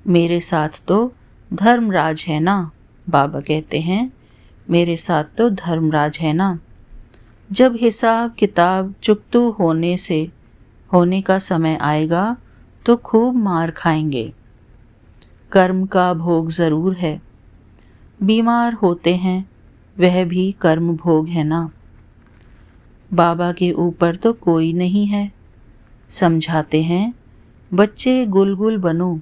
मेरे साथ तो धर्मराज है ना, बाबा कहते हैं मेरे साथ तो धर्मराज है ना। जब हिसाब किताब चुकतू होने का समय आएगा तो खूब मार खाएंगे। कर्म का भोग ज़रूर है। बीमार होते हैं वह भी कर्म भोग है ना। बाबा के ऊपर तो कोई नहीं है। समझाते हैं बच्चे गुलगुल बनो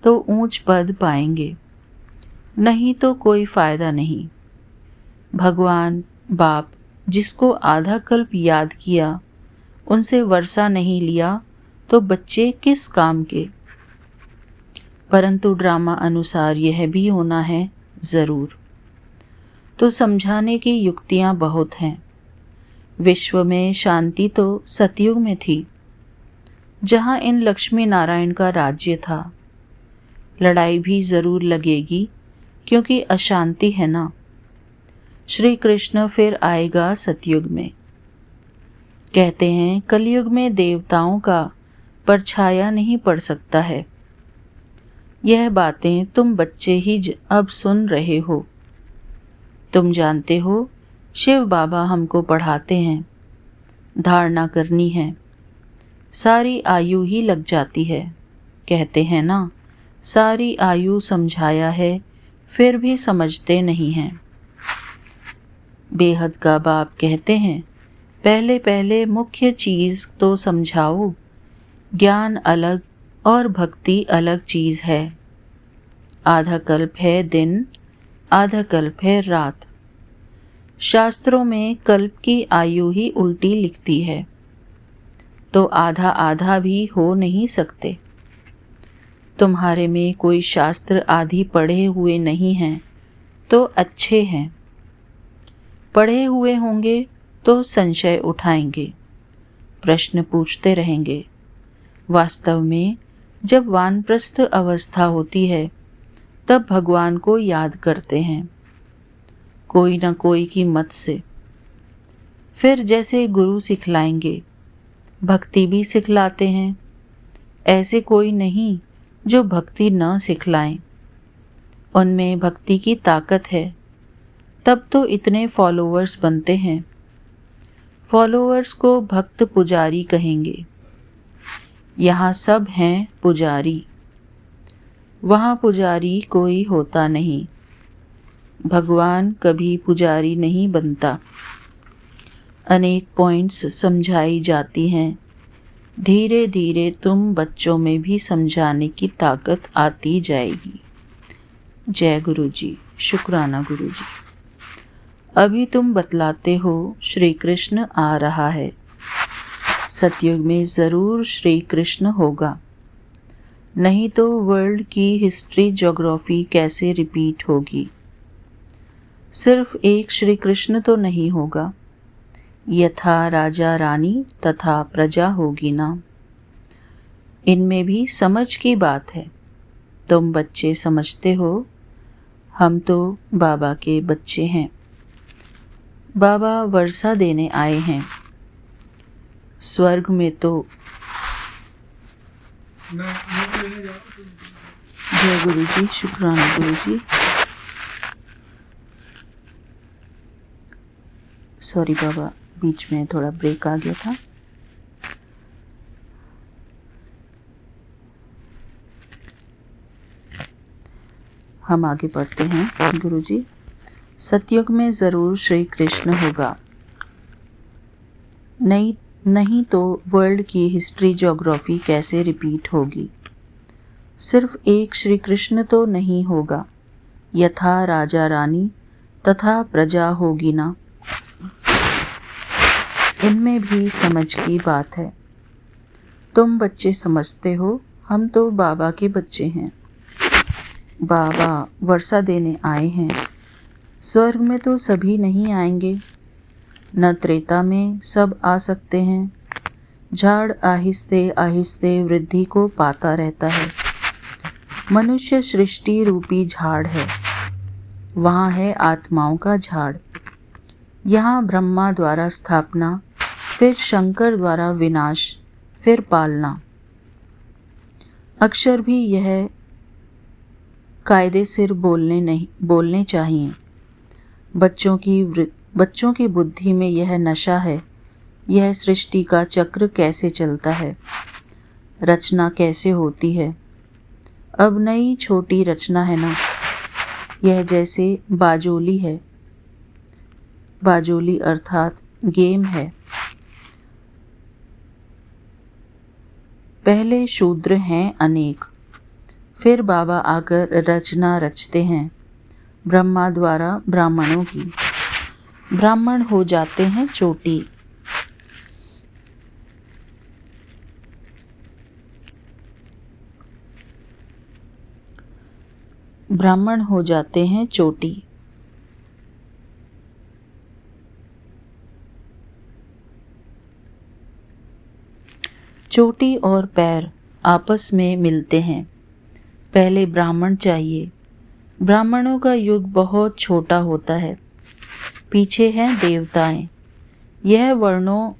तो ऊंच पद पाएंगे, नहीं तो कोई फ़ायदा नहीं। भगवान बाप जिसको आधा कल्प याद किया, उनसे वर्षा नहीं लिया तो बच्चे किस काम के। परंतु ड्रामा अनुसार यह भी होना है ज़रूर। तो समझाने की युक्तियाँ बहुत हैं। विश्व में शांति तो सतयुग में थी, जहाँ इन लक्ष्मी नारायण का राज्य था। लड़ाई भी ज़रूर लगेगी क्योंकि अशांति है ना। श्री कृष्ण फिर आएगा सतयुग में। कहते हैं कलयुग में देवताओं का परछाया नहीं पड़ सकता है। यह बातें तुम बच्चे ही अब सुन रहे हो। तुम जानते हो शिव बाबा हमको पढ़ाते हैं, धारणा करनी है, सारी आयु ही लग जाती है। कहते हैं ना सारी आयु समझाया है फिर भी समझते नहीं हैं। बेहद का बाप कहते हैं पहले पहले मुख्य चीज़ तो समझाओ। ज्ञान अलग और भक्ति अलग चीज़ है। आधा कल्प है दिन, आधा कल्प है रात। शास्त्रों में कल्प की आयु ही उल्टी लिखती है, तो आधा आधा भी हो नहीं सकते। तुम्हारे में कोई शास्त्र आधी पढ़े हुए नहीं हैं तो अच्छे हैं। पढ़े हुए होंगे तो संशय उठाएंगे, प्रश्न पूछते रहेंगे। वास्तव में जब वानप्रस्थ अवस्था होती है तब भगवान को याद करते हैं, कोई न कोई की मत से। फिर जैसे गुरु सिखलाएंगे, भक्ति भी सिखलाते हैं। ऐसे कोई नहीं जो भक्ति न सिखलाएं। उनमें भक्ति की ताकत है, तब तो इतने फॉलोअर्स बनते हैं। फॉलोअर्स को भक्त पुजारी कहेंगे। यहाँ सब हैं पुजारी, वहाँ पुजारी कोई होता नहीं। भगवान कभी पुजारी नहीं बनता। अनेक पॉइंट्स समझाई जाती हैं। धीरे धीरे तुम बच्चों में भी समझाने की ताकत आती जाएगी। जय गुरु जी, शुक्राना गुरु जी। अभी तुम बतलाते हो श्री कृष्ण आ रहा है। सतयुग में ज़रूर श्री कृष्ण होगा, नहीं तो वर्ल्ड की हिस्ट्री ज्योग्राफी कैसे रिपीट होगी। सिर्फ एक श्री कृष्ण तो नहीं होगा, यथा राजा रानी तथा प्रजा होगी ना। इनमें भी समझ की बात है। तुम बच्चे समझते हो, हम तो बाबा के बच्चे हैं। बाबा वर्षा देने आए हैं। स्वर्ग में तो जय गुरु जी, शुक्राना गुरु जी। सॉरी बाबा, बीच में थोड़ा ब्रेक आ गया था। हम आगे पढ़ते हैं गुरु जी। सतयुग में ज़रूर श्री कृष्ण होगा, नहीं तो वर्ल्ड की हिस्ट्री ज्योग्राफी कैसे रिपीट होगी। सिर्फ एक श्री कृष्ण तो नहीं होगा, यथा राजा रानी तथा प्रजा होगी ना। इनमें भी समझ की बात है। तुम बच्चे समझते हो, हम तो बाबा के बच्चे हैं। बाबा वर्षा देने आए हैं। स्वर्ग में तो सभी नहीं आएंगे, न त्रेता में सब आ सकते हैं। झाड़ आहिस्ते आहिस्ते वृद्धि को पाता रहता है। मनुष्य सृष्टि रूपी झाड़ है, वहाँ है आत्माओं का झाड़। यहाँ ब्रह्मा द्वारा स्थापना, फिर शंकर द्वारा विनाश, फिर पालना। अक्षर भी यह कायदे सिर बोलने चाहिए। बच्चों की बुद्धि में यह नशा है, यह सृष्टि का चक्र कैसे चलता है, रचना कैसे होती है। अब नई छोटी रचना है ना, यह जैसे बाजोली है। बाजोली अर्थात गेम है। पहले शूद्र हैं अनेक, फिर बाबा आकर रचना रचते हैं ब्रह्मा द्वारा ब्राह्मणों की। ब्राह्मण हो जाते हैं चोटी। ब्राह्मण हो जाते हैं चोटी। चोटी और पैर आपस में मिलते हैं। पहले ब्राह्मण चाहिए। ब्राह्मणों का युग बहुत छोटा होता है। पीछे हैं देवताएं। यह वर्णों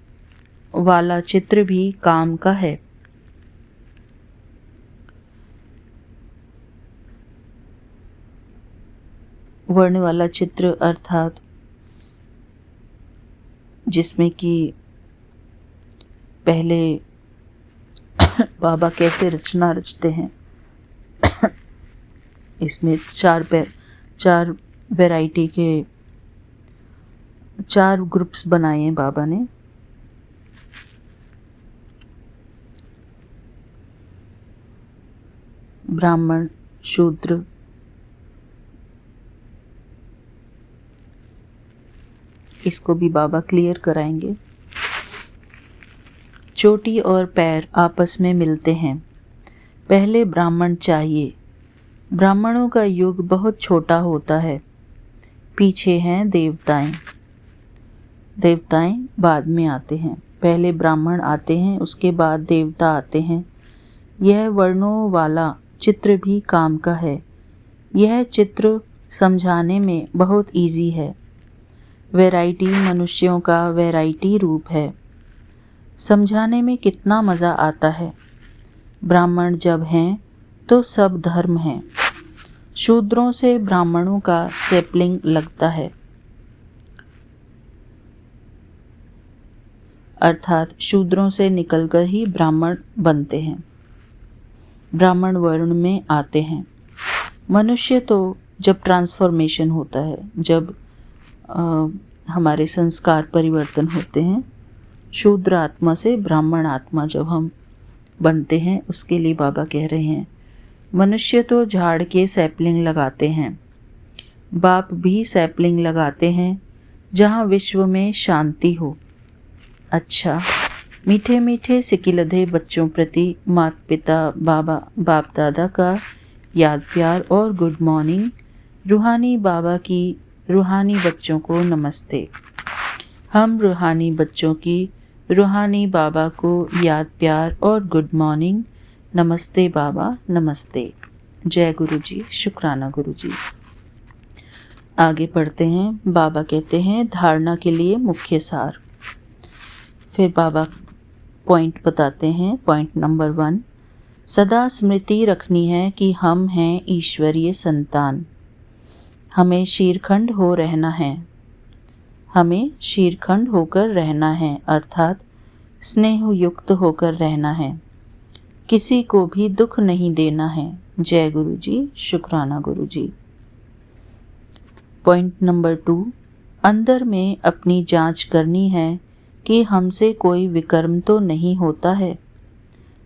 वाला चित्र भी काम का है। वर्ण वाला चित्र अर्थात जिसमें कि पहले बाबा कैसे रचना रचते हैं। इसमें चार वैरायटी के 4 ग्रुप्स बनाए हैं बाबा ने। ब्राह्मण, शूद्र, इसको भी बाबा क्लियर कराएंगे। चोटी और पैर आपस में मिलते हैं। पहले ब्राह्मण चाहिए। ब्राह्मणों का युग बहुत छोटा होता है। पीछे हैं देवताएं। देवताएं बाद में आते हैं। पहले ब्राह्मण आते हैं, उसके बाद देवता आते हैं। यह वर्णों वाला चित्र भी काम का है। यह चित्र समझाने में बहुत इजी है। वैरायटी मनुष्यों का वैरायटी रूप है। समझाने में कितना मज़ा आता है। ब्राह्मण जब हैं तो सब धर्म हैं। शूद्रों से ब्राह्मणों का सैपलिंग लगता है, अर्थात शूद्रों से निकलकर ही ब्राह्मण बनते हैं, ब्राह्मण वर्ण में आते हैं। मनुष्य तो जब ट्रांसफॉर्मेशन होता है, जब हमारे संस्कार परिवर्तन होते हैं, शूद्र आत्मा से ब्राह्मण आत्मा जब हम बनते हैं, उसके लिए बाबा कह रहे हैं मनुष्य तो झाड़ के सैपलिंग लगाते हैं, बाप भी सैपलिंग लगाते हैं जहाँ विश्व में शांति हो। अच्छा, मीठे मीठे सिकिलधे बच्चों प्रति माता पिता बाप दादा का याद प्यार और गुड मॉर्निंग। रूहानी बाबा की रूहानी बच्चों को नमस्ते। हम रूहानी बच्चों की रूहानी बाबा को याद प्यार और गुड मॉर्निंग। नमस्ते बाबा, नमस्ते। जय गुरु जी, शुक्राना गुरु जी। आगे पढ़ते हैं। बाबा कहते हैं धारणा के लिए मुख्य सार। फिर बाबा पॉइंट बताते हैं। पॉइंट नंबर 1, सदा स्मृति रखनी है कि हम हैं ईश्वरीय संतान। हमें शीरखंड हो रहना है। हमें शीरखंड होकर रहना है, अर्थात स्नेह युक्त होकर रहना है। किसी को भी दुख नहीं देना है। जय गुरु जी, शुक्राना गुरु जी। पॉइंट नंबर 2, अंदर में अपनी जांच करनी है कि हमसे कोई विकर्म तो नहीं होता है।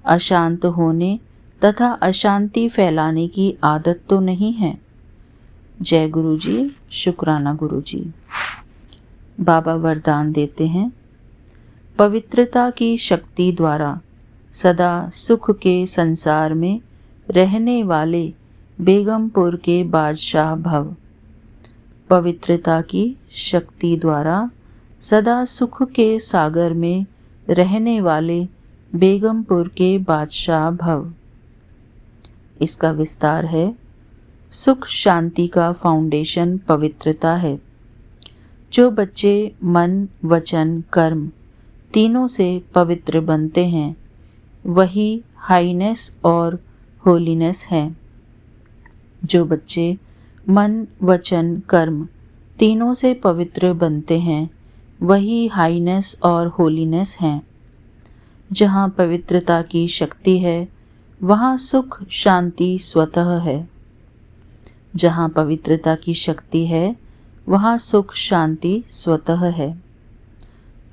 अशांत होने तथा अशांति फैलाने की आदत तो नहीं है। जय गुरु जी, शुक्राना गुरु जी। बाबा वरदान देते हैं, पवित्रता की शक्ति द्वारा सदा सुख के संसार में रहने वाले बेगमपुर के बादशाह भव। पवित्रता की शक्ति द्वारा सदा सुख के सागर में रहने वाले बेगमपुर के बादशाह भव। इसका विस्तार है, सुख शांति का फाउंडेशन पवित्रता है। जो बच्चे मन वचन कर्म तीनों से पवित्र बनते हैं, वही हाईनेस और होलीनेस हैं। जो बच्चे मन वचन कर्म तीनों से पवित्र बनते हैं, वही हाईनेस और होलीनेस हैं। जहाँ पवित्रता की शक्ति है, वहाँ सुख शांति स्वतः है। जहाँ पवित्रता की शक्ति है, वहाँ सुख शांति स्वतः है।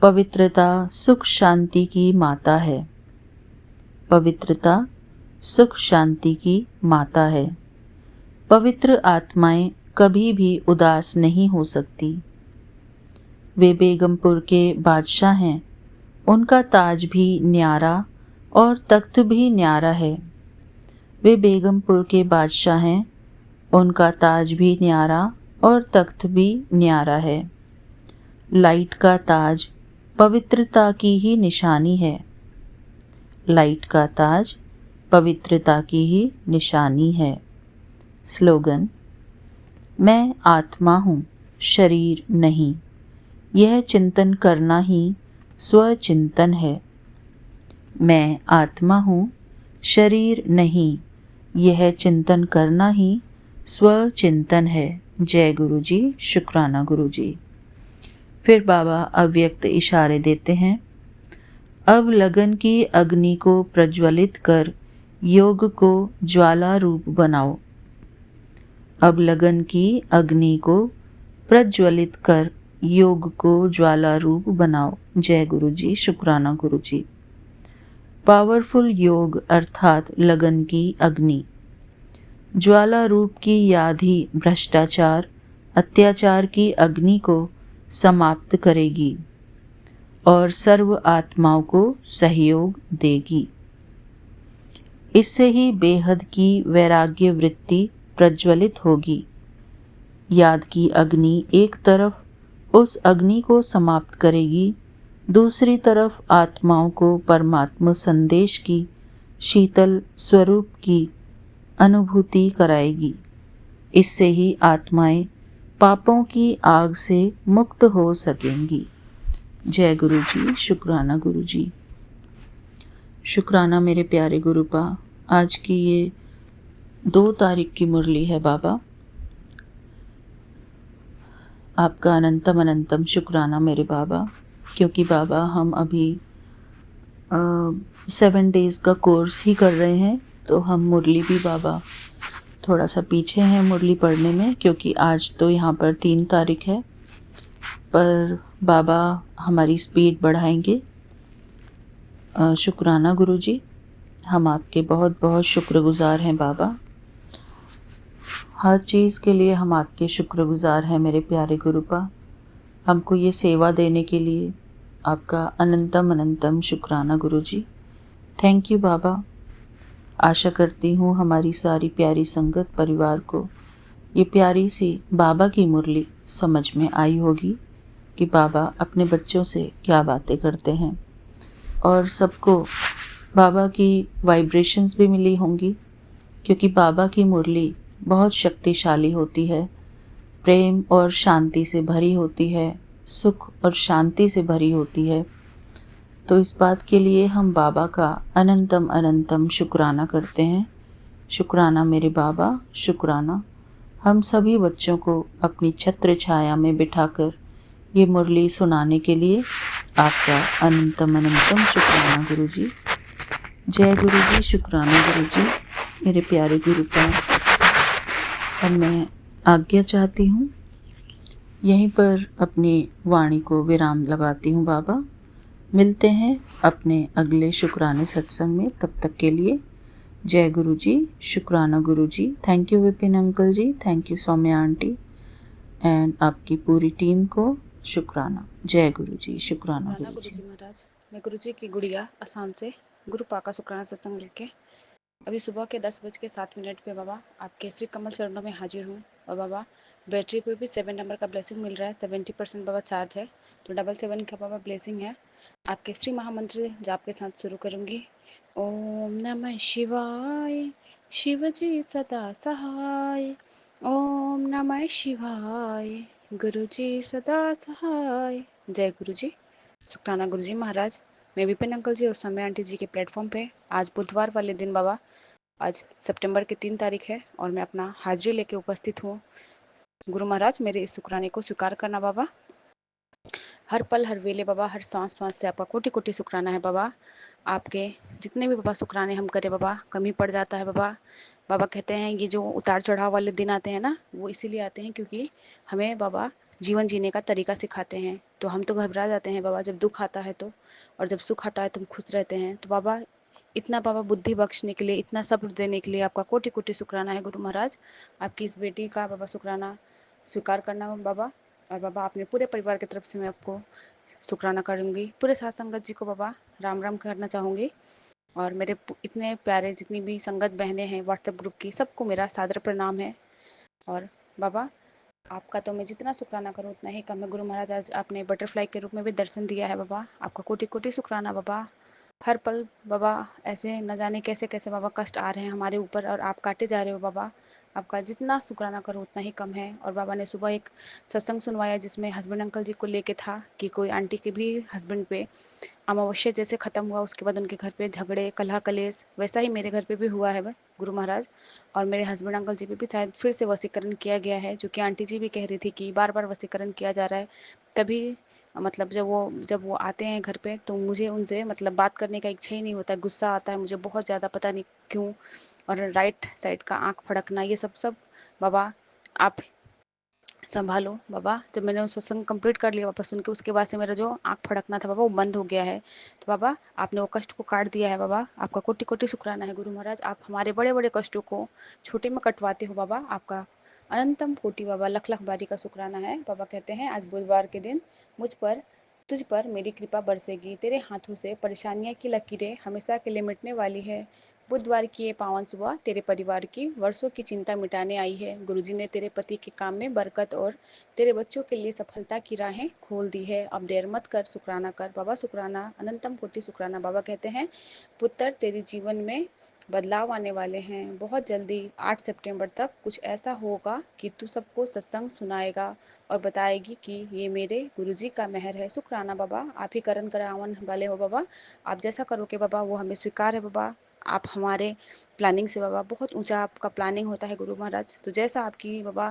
पवित्रता सुख शांति की माता है। पवित्रता सुख शांति की माता है। पवित्र आत्माएं कभी भी उदास नहीं हो सकती। वे बेगमपुर के बादशाह हैं। उनका ताज भी न्यारा और तख्त भी न्यारा है। वे बेगमपुर के बादशाह हैं। उनका ताज भी न्यारा और तख्त भी न्यारा है। लाइट का ताज पवित्रता की ही निशानी है। लाइट का ताज पवित्रता की ही निशानी है। स्लोगन, मैं आत्मा हूँ, शरीर नहीं। यह चिंतन करना ही स्वचिंतन है। मैं आत्मा हूँ, शरीर नहीं। यह चिंतन करना ही स्वचिंतन है। जय गुरु जी, शुक्राना गुरु जी। फिर बाबा अव्यक्त इशारे देते हैं, अब लगन की अग्नि को प्रज्वलित कर योग को ज्वाला रूप बनाओ। अब लगन की अग्नि को प्रज्वलित कर योग को ज्वाला रूप बनाओ। जय गुरु जी, शुक्राना गुरु जी। पावरफुल योग अर्थात लगन की अग्नि ज्वाला रूप की याद ही भ्रष्टाचार अत्याचार की अग्नि को समाप्त करेगी और सर्व आत्माओं को सहयोग देगी। इससे ही बेहद की वैराग्य वृत्ति प्रज्वलित होगी। याद की अग्नि एक तरफ उस अग्नि को समाप्त करेगी, दूसरी तरफ आत्माओं को परमात्मा संदेश की शीतल स्वरूप की अनुभूति कराएगी। इससे ही आत्माएं पापों की आग से मुक्त हो सकेंगी। जय गुरु जी। शुक्राना गुरु जी। शुक्राना मेरे प्यारे गुरुपा। आज की ये 2 तारीख की मुरली है बाबा। आपका अनंतम अनंतम शुक्राना मेरे बाबा, क्योंकि बाबा हम अभी 7 डेज़ का कोर्स ही कर रहे हैं, तो हम मुरली भी बाबा थोड़ा सा पीछे हैं मुरली पढ़ने में, क्योंकि आज तो यहाँ पर 3 तारीख है, पर बाबा हमारी स्पीड बढ़ाएंगे। शुक्राना गुरु जी, हम आपके बहुत बहुत शुक्रगुज़ार हैं बाबा। हर चीज़ के लिए हम आपके शुक्रगुज़ार हैं मेरे प्यारे गुरुपा। हमको ये सेवा देने के लिए आपका अनंतम अनंतम शुक्राना गुरु जी। थैंक यू बाबा। आशा करती हूँ हमारी सारी प्यारी संगत परिवार को ये प्यारी सी बाबा की मुरली समझ में आई होगी कि बाबा अपने बच्चों से क्या बातें करते हैं, और सबको बाबा की वाइब्रेशंस भी मिली होंगी, क्योंकि बाबा की मुरली बहुत शक्तिशाली होती है, प्रेम और शांति से भरी होती है, सुख और शांति से भरी होती है। तो इस बात के लिए हम बाबा का अनंतम अनंतम शुक्राना करते हैं। शुक्राना मेरे बाबा, शुक्राना। हम सभी बच्चों को अपनी छत्र छाया में बिठाकर ये मुरली सुनाने के लिए आपका अनंतम अनंतम शुक्राना गुरु जी। जय गुरु जी। शुक्राना गुरु जी। मेरे प्यारे गुरुपा, अब मैं आज्ञा चाहती हूँ, यहीं पर अपनी वाणी को विराम लगाती हूँ बाबा। मिलते हैं अपने अगले शुक्राने सत्संग में, तब तक के लिए जय गुरु जी। शुक्राना Guru ji. Thank you Vipin uncle ji, thank you Saumya aunty and आपकी पूरी टीम को शुक्राना। जय गुरु जी। शुक्राना गुरु जी। महाराज, मैं गुरु जी की गुड़िया असम से गुरु पाका शुक्राना सत्संग लेके अभी सुबह के 10:07 पे बाबा आपके श्री कमल चरणों में हाजिर हूँ। और बाबा बैटरी पे भी 7 नंबर का ब्लेसिंग मिल रहा है, 70% बाबा चार्ज है, तो 777 का बाबा ब्लेसिंग है। आपके श्री महामंत्र जाप के साथ शुरू करूँगी। ओम नमः शिवाय, शिव जी सदा सहाय। ओम नमः शिवाय, गुरु जी सदा सहाय। जय गुरु जी। शुक्राना गुरु जी महाराज। मैं विपिन अंकल जी और सौम्या आंटी जी के प्लेटफॉर्म पे आज बुधवार वाले दिन बाबा, आज सितंबर की 3 तारीख है और मैं अपना हाजिरी लेके उपस्थित हूँ। गुरु महाराज मेरे इस शुक्राने को स्वीकार करना बाबा। हर पल हर वेले बाबा, हर सांस सांस से आपका कोटि कोटि शुक्राना है बाबा। आपके जितने भी बाबा शुक्राने हम करें बाबा, कमी पड़ जाता है बाबा। बाबा कहते हैं ये जो उतार चढ़ाव वाले दिन आते हैं ना, वो इसीलिए आते हैं क्योंकि हमें बाबा जीवन जीने का तरीका सिखाते हैं। तो हम तो घबरा जाते हैं बाबा जब दुख आता है तो, और जब सुख आता है तो हम खुश रहते हैं। तो बाबा इतना बाबा बुद्धि बख्शने के लिए, इतना सब्र देने के लिए आपका कोटि कोटि शुक्राना है गुरु महाराज। आपकी इस बेटी का बाबा शुक्राना स्वीकार करना बाबा। और बाबा अपने पूरे परिवार की तरफ से मैं आपको शुक्राना करूँगी। पूरे साथ संगत जी को बाबा राम राम करना चाहूँगी। और मेरे इतने प्यारे जितनी भी संगत बहनें हैं व्हाट्सएप ग्रुप की, सबको मेरा सादर प्रणाम है। और बाबा आपका तो मैं जितना शुक्राना करूँ उतना ही कम है गुरु महाराज। आज आपने बटरफ्लाई के रूप में भी दर्शन दिया है बाबा, आपका कोटि कोटि शुक्राना बाबा। हर पल बाबा ऐसे न जाने कैसे कैसे बाबा कष्ट आ रहे हैं हमारे ऊपर और आप काटे जा रहे हो बाबा। आपका जितना शुक्राना करूँ उतना ही कम है। और बाबा ने सुबह एक सत्संग सुनवाया जिसमें हस्बैंड अंकल जी को लेके था कि कोई आंटी के भी हस्बैंड पे अमावस्या जैसे ख़त्म हुआ, उसके बाद उनके घर पे झगड़े कलह कलेश, वैसा ही मेरे घर पे भी हुआ है गुरु महाराज। और मेरे हस्बैंड अंकल जी पे भी शायद फिर से वशीकरण किया गया है, जो कि आंटी जी भी कह रही थी कि बार बार वशीकरण किया जा रहा है। तभी मतलब जब वो आते हैं घर पे तो मुझे उनसे मतलब बात करने का इच्छा ही नहीं होता है, गुस्सा आता है मुझे बहुत ज़्यादा, पता नहीं क्यों। और राइट साइड का आँख फड़कना, ये सब सब बाबा आप संभालो बाबा। जब मैंने वो सत्संग कंप्लीट कर लिया वापस सुन के, उसके बाद से मेरा जो आँख फड़कना था बाबा वो बंद हो गया है। तो बाबा आपने वो कष्ट को काट दिया है बाबा, आपका कोटि कोटि शुक्राना है गुरु महाराज। आप हमारे बड़े बड़े कष्टों को छोटे में कटवाते हो बाबा, आपका अनंतम कोटि बाबा लख लख बारी का शुक्राना है। बाबा कहते हैं आज बुधवार के दिन तुझ पर मेरी कृपा बरसेगी, तेरे हाथों से परेशानियां की लकीरें हमेशा के लिए मिटने वाली है। बुधवार की ये पावन सुबह तेरे परिवार की वर्षों की चिंता मिटाने आई है। गुरुजी ने तेरे पति के काम में बरकत और तेरे बच्चों के लिए सफलता की राहें खोल दी है। अब देर मत कर, शुक्राना कर। बाबा शुक्राना, अनंतम कोटि शुक्राना। बाबा कहते हैं पुत्र, तेरे जीवन में बदलाव आने वाले हैं बहुत जल्दी। 8 सितंबर तक कुछ ऐसा होगा कि तू सबको सत्संग सुनाएगा और बताएगी कि ये मेरे गुरुजी का मेहर है। शुक्राना बाबा, आप ही करण करावन वाले हो बाबा। आप जैसा करोगे बाबा वो हमें स्वीकार है बाबा। आप हमारे प्लानिंग से बाबा, बहुत ऊंचा आपका प्लानिंग होता है गुरु महाराज। तो जैसा आपकी बाबा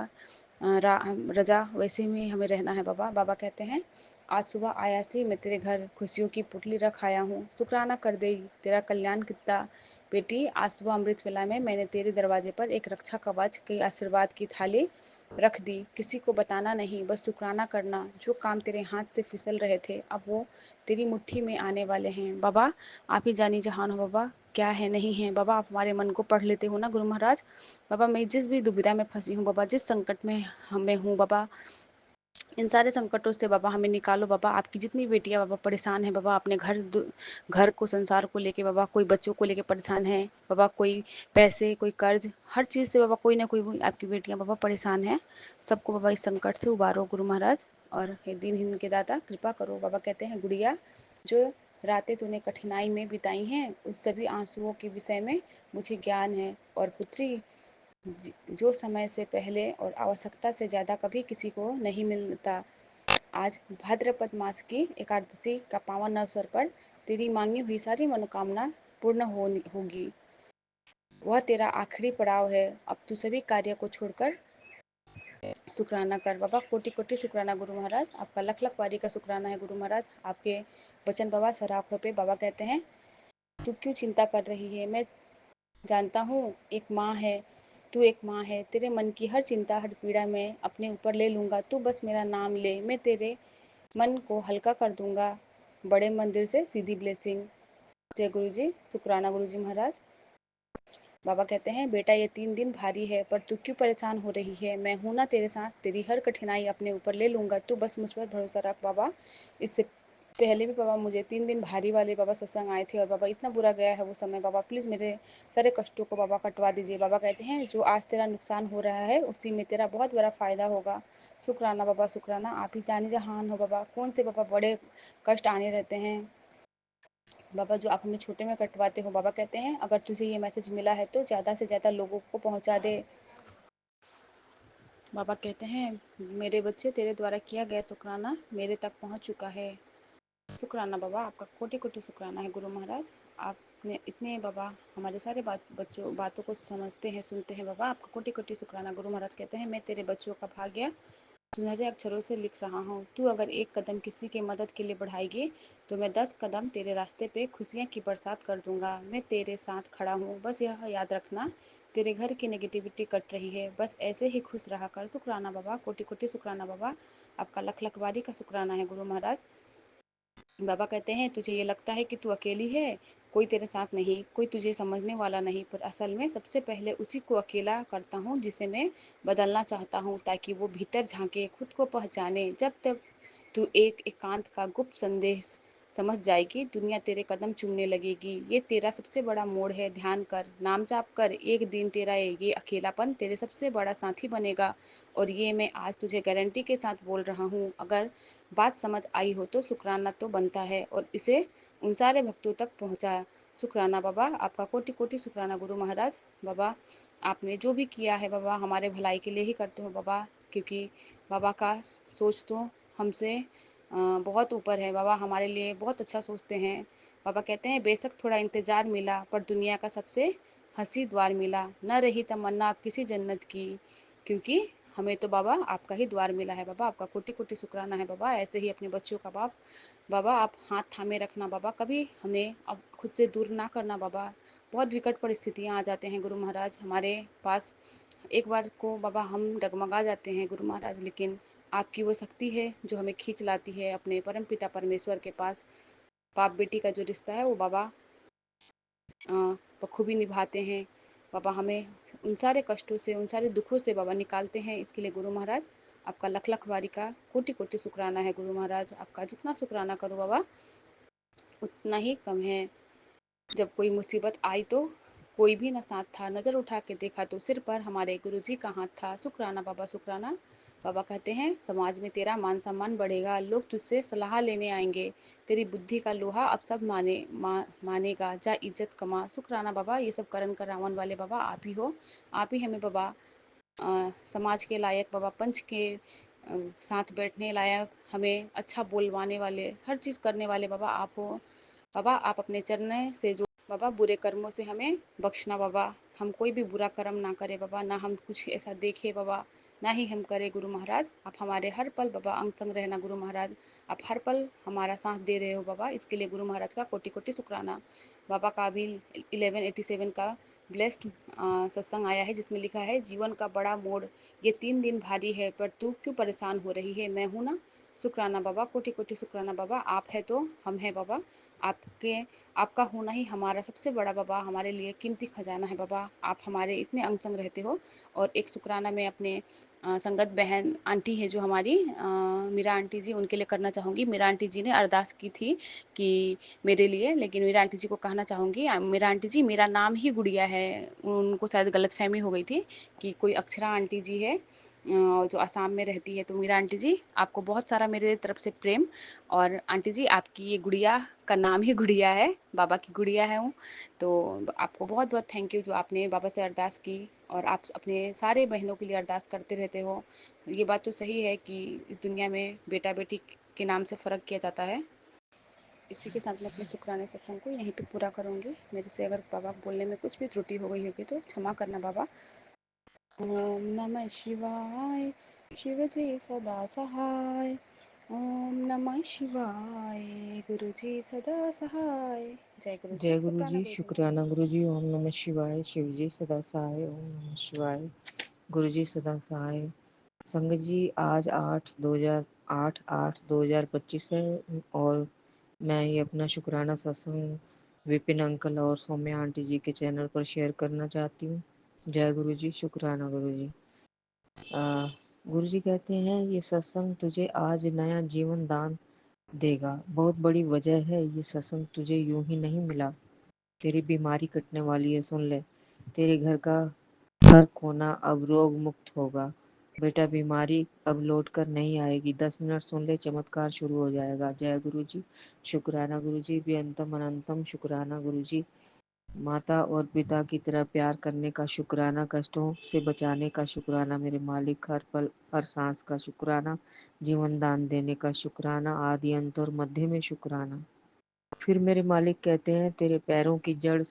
रजा वैसे में हमें रहना है बाबा। बाबा कहते हैं आज सुबह आया सी मैं तेरे घर खुशियों की पुतली रख आया हूँ। शुक्राना कर दे तेरा कल्याण कितना। बेटी, आज सुबह अमृत वेला में मैंने तेरे दरवाजे पर एक रक्षा कवच की आशीर्वाद की थाली रख दी। किसी को बताना नहीं, बस शुक्राना करना। जो काम तेरे हाथ से फिसल रहे थे अब वो तेरी मुट्ठी में आने वाले हैं बाबा। आप ही जानी जहान हो बाबा, क्या है नहीं है बाबा। आप हमारे मन को पढ़ लेते हो ना गुरु महाराज। बाबा मैं जिस भी दुविधा में फंसी हूँ बाबा, जिस संकट में हमें हूँ बाबा, इन सारे संकटों से बाबा हमें निकालो बाबा। आपकी जितनी बेटियां बाबा परेशान है बाबा, अपने घर को संसार को लेके बाबा, कोई बच्चों को लेके परेशान है बाबा, कोई पैसे कोई कर्ज, हर चीज़ से बाबा कोई ना कोई आपकी बेटियां बाबा परेशान है। सबको बाबा इस संकट से उबारो गुरु महाराज। और हे दीन के दाता कृपा करो। बाबा कहते हैं गुड़िया, जो रातें तूने कठिनाई में बिताई हैं उस सभी आंसुओं के विषय में मुझे ज्ञान है। और पुत्री, जो समय से पहले और आवश्यकता से ज़्यादा कभी किसी को नहीं मिलता, आज भाद्रपद मास की एकादशी का पावन अवसर पर तेरी मांगी हुई सारी मनोकामना पूर्ण होगी। वह तेरा आखिरी पड़ाव है। अब तू सभी कार्य को छोड़कर शुक्राना कर बाबा। कोटि कोटि शुक्राना गुरु महाराज। आपका लख लख बारी का शुक्राना है गुरु महाराज। आपके वचन बाबा सराखों पे बाबा कहते हैं तू क्यों चिंता कर रही है, मैं जानता हूँ एक माँ है, तू एक माँ है। तेरे मन की हर चिंता हर पीड़ा मैं अपने ऊपर ले लूँगा। तू बस मेरा नाम ले, मैं तेरे मन को हल्का कर दूंगा। बड़े मंदिर से सीधी ब्लेसिंग। जय गुरु जी। शुक्राना गुरु जी महाराज। बाबा कहते हैं बेटा ये 3 दिन भारी है पर तू क्यों परेशान हो रही है, मैं हूं ना तेरे साथ। तेरी हर कठिनाई अपने ऊपर ले लूंगा, तू बस मुझ पर भरोसा रख बाबा। इससे पहले भी बाबा मुझे 3 दिन भारी वाले बाबा सत्संग आए थे और बाबा इतना बुरा गया है वो समय। बाबा प्लीज़ मेरे सारे कष्टों को बाबा कटवा दीजिए। बाबा कहते हैं जो आज तेरा नुकसान हो रहा है उसी में तेरा बहुत बड़ा फ़ायदा होगा। शुक्राना बाबा शुक्राना। आप ही जाने जहान हो बाबा। कौन से बाबा बड़े कष्ट आने रहते हैं बाबा जो आप हमें छोटे में कटवाते हो। बाबा कहते हैं अगर तुझे ये मैसेज मिला है तो ज़्यादा से ज़्यादा लोगों को पहुंचा दे। बाबा कहते हैं मेरे बच्चे, तेरे द्वारा किया गया शुक्राना मेरे तक पहुंच चुका है। शुक्राना बाबा, आपका कोटि कोटि शुक्राना है गुरु महाराज। आपने इतने बाबा हमारे सारे बातों को समझते हैं, सुनते हैं बाबा। आपका कोटि कोटि शुक्राना। गुरु महाराज कहते हैं मैं तेरे बच्चों का भाग्य सुनहरे अक्षरों से लिख रहा हूँ। तू अगर एक कदम किसी के मदद के लिए बढ़ाएगी तो मैं 10 कदम तेरे रास्ते पे खुशियाँ की बरसात कर दूंगा। मैं तेरे साथ खड़ा हूँ, बस यह याद रखना तेरे घर की नेगेटिविटी कट रही है, बस ऐसे ही खुश रहा कर। शुक्राना बाबा, कोटि कोटि शुक्राना बाबा। आपका लख लख बारी का शुक्राना है गुरु महाराज। बाबा कहते हैं तुझे ये लगता है कि तू अकेली है, कोई तेरे साथ नहीं, कोई तुझे समझने वाला नहीं, पर असल में सबसे पहले उसी को अकेला करता हूँ जिसे मैं बदलना चाहता हूँ, ताकि वो भीतर झांके, खुद को पहचाने। जब तक तू एक एकांत का गुप्त संदेश समझ जाएगी, दुनिया तेरे कदम चूमने लगेगी। ये तेरा सबसे बड़ा मोड़ है, ध्यान कर, नाम जाप कर। एक दिन तेरा ये अकेलापन तेरे सबसे बड़ा साथी बनेगा। और ये मैं आज तुझे गारंटी के साथ बोल रहा हूँ। अगर बात समझ आई हो तो शुक्राना तो बनता है और इसे उन सारे भक्तों तक पहुँचाया। शुक्राना बाबा, आपका कोटि कोटि शुक्राना गुरु महाराज। बाबा आपने जो भी किया है बाबा हमारे भलाई के लिए ही करते हो बाबा, क्योंकि बाबा का सोच तो हमसे बहुत ऊपर है बाबा, हमारे लिए बहुत अच्छा सोचते हैं। बाबा कहते हैं बेशक थोड़ा इंतज़ार मिला पर दुनिया का सबसे हंसी द्वार मिला। न रही तमन्ना अब किसी जन्नत की, क्योंकि हमें तो बाबा आपका ही द्वार मिला है बाबा। आपका कोटि कोटि शुक्राना है बाबा। ऐसे ही अपने बच्चों का बाबा आप हाथ थामे रखना बाबा, कभी हमें अब खुद से दूर ना करना बाबा। बहुत विकट परिस्थितियाँ आ जाते हैं गुरु महाराज हमारे पास, एक बार को बाबा हम डगमगा जाते हैं गुरु महाराज, लेकिन आपकी वो शक्ति है जो हमें खींच लाती है अपने परमपिता परमेश्वर के पास। बाप बेटी का जो रिश्ता है वो बाबा बखूबी निभाते हैं बाबा। हमें उन सारे कष्टों से, उन सारे दुखों से बाबा निकालते हैं। इसके लिए गुरु महाराज आपका लख लख बारी का कोटि कोटि शुक्राना है गुरु महाराज। आपका जितना शुक्राना करो बाबा उतना ही कम है। जब कोई मुसीबत आई तो कोई भी न साथ था, नज़र उठा के देखा तो सिर पर हमारे गुरुजी का हाथ था। शुक्राना बाबा शुक्राना। बाबा कहते हैं समाज में तेरा मान सम्मान बढ़ेगा, लोग तुझसे सलाह लेने आएंगे, तेरी बुद्धि का लोहा अब सब मानेगा, जा इज्जत कमा। शुक्राना बाबा, ये सब करण करावन वाले बाबा आप ही हो। आप ही हमें बाबा समाज के लायक बाबा, पंच के साथ बैठने लायक, हमें अच्छा बोलवाने वाले, हर चीज़ करने वाले बाबा आप हो। बाबा आप अपने चरण से जो बाबा बुरे कर्मों से हमें बख्शना बाबा, हम कोई भी बुरा कर्म ना करें बाबा, ना हम कुछ ऐसा देखे बाबा, ना ही हम करें गुरु महाराज। आप हमारे हर पल बाबा अंग संग रहना गुरु महाराज, आप हर पल हमारा साथ दे रहे हो बाबा, इसके लिए गुरु महाराज का कोटि कोटि शुक्राना। बाबा का अभी 1187 का ब्लेस्ड सत्संग आया है, जिसमें लिखा है जीवन का बड़ा मोड़, ये 3 दिन भारी है पर तू क्यों परेशान हो रही है, मैं हूँ ना। शुक्राना बाबा, कोटि कोटि शुक्राना बाबा, आप है तो हम हैं बाबा। आपके आपका होना ही हमारा सबसे बड़ा बाबा, हमारे लिए कीमती खजाना है बाबा, आप हमारे इतने अंग संग रहते हो। और एक शुक्राना मैं अपने संगत बहन आंटी है जो हमारी मीरा आंटी जी, उनके लिए करना चाहूँगी। मीरा आंटी जी ने अरदास की थी कि मेरे लिए, लेकिन मीरा आंटी जी को कहना चाहूँगी, मीरा आंटी जी मेरा नाम ही गुड़िया है, उनको शायद गलतफहमी हो गई थी कि कोई अक्षरा आंटी जी है जो असम में रहती है। तो मीरा आंटी जी आपको बहुत सारा मेरे तरफ से प्रेम। और आंटी जी आपकी ये गुड़िया का नाम ही गुड़िया है, बाबा की गुड़िया है हूँ। तो आपको बहुत बहुत थैंक यू जो आपने बाबा से अरदास की, और आप अपने सारे बहनों के लिए अरदास करते रहते हो। ये बात तो सही है कि इस दुनिया में बेटा बेटी के नाम से फ़र्क किया जाता है। इसी के साथ मैं अपने शुक्राने सत्संग को यहीं पे पूरा करूँगी। मेरे से अगर बाबा बोलने में कुछ भी त्रुटि हो गई होगी तो क्षमा करना बाबा। ओम नमः शिवाय, शिव जी सदा सहाय। ओम नमः शिवाय, गुरु जी सदा सहाय। जय गुरु जी, जय गुरु शुक्राना जी, गुरु जी महाराज। शुक्राना गुरु जी। ओम नमः शिवाय, शिव जी सदा सहाय। ओम नमः शिवाय, गुरु जी सदा सहाय। संगत जी, आज 8/8/2025 है और मैं ये अपना शुक्राना सत्संग विपिन अंकल और सौम्या आंटी जी के चैनल पर शेयर करना चाहती हूँ। जय गुरु जी, शुक्राना गुरु जी। गुरु जी कहते हैं ये सत्संग तुझे आज नया जीवन दान देगा। बहुत बड़ी वजह है, ये सत्संग तुझे यूं ही नहीं मिला। तेरी बीमारी कटने वाली है, सुन ले। तेरे घर का हर कोना अब रोग मुक्त होगा। बेटा बीमारी अब लौट कर नहीं आएगी। 10 मिनट सुन ले, चमत्कार शुरू हो जाएगा। जय गुरु जी, शुक्राना गुरु जी, बेअंतम अनंतम शुक्राना गुरु जी। माता और पिता की तरह प्यार करने का शुक्राना, कष्टों से बचाने का शुक्राना मेरे मालिक, हर पल हर सांस का शुक्राना, जीवन दान देने का शुक्राना, आदि अंत और मध्य में शुक्राना। फिर मेरे मालिक कहते हैं तेरे पैरों की जड़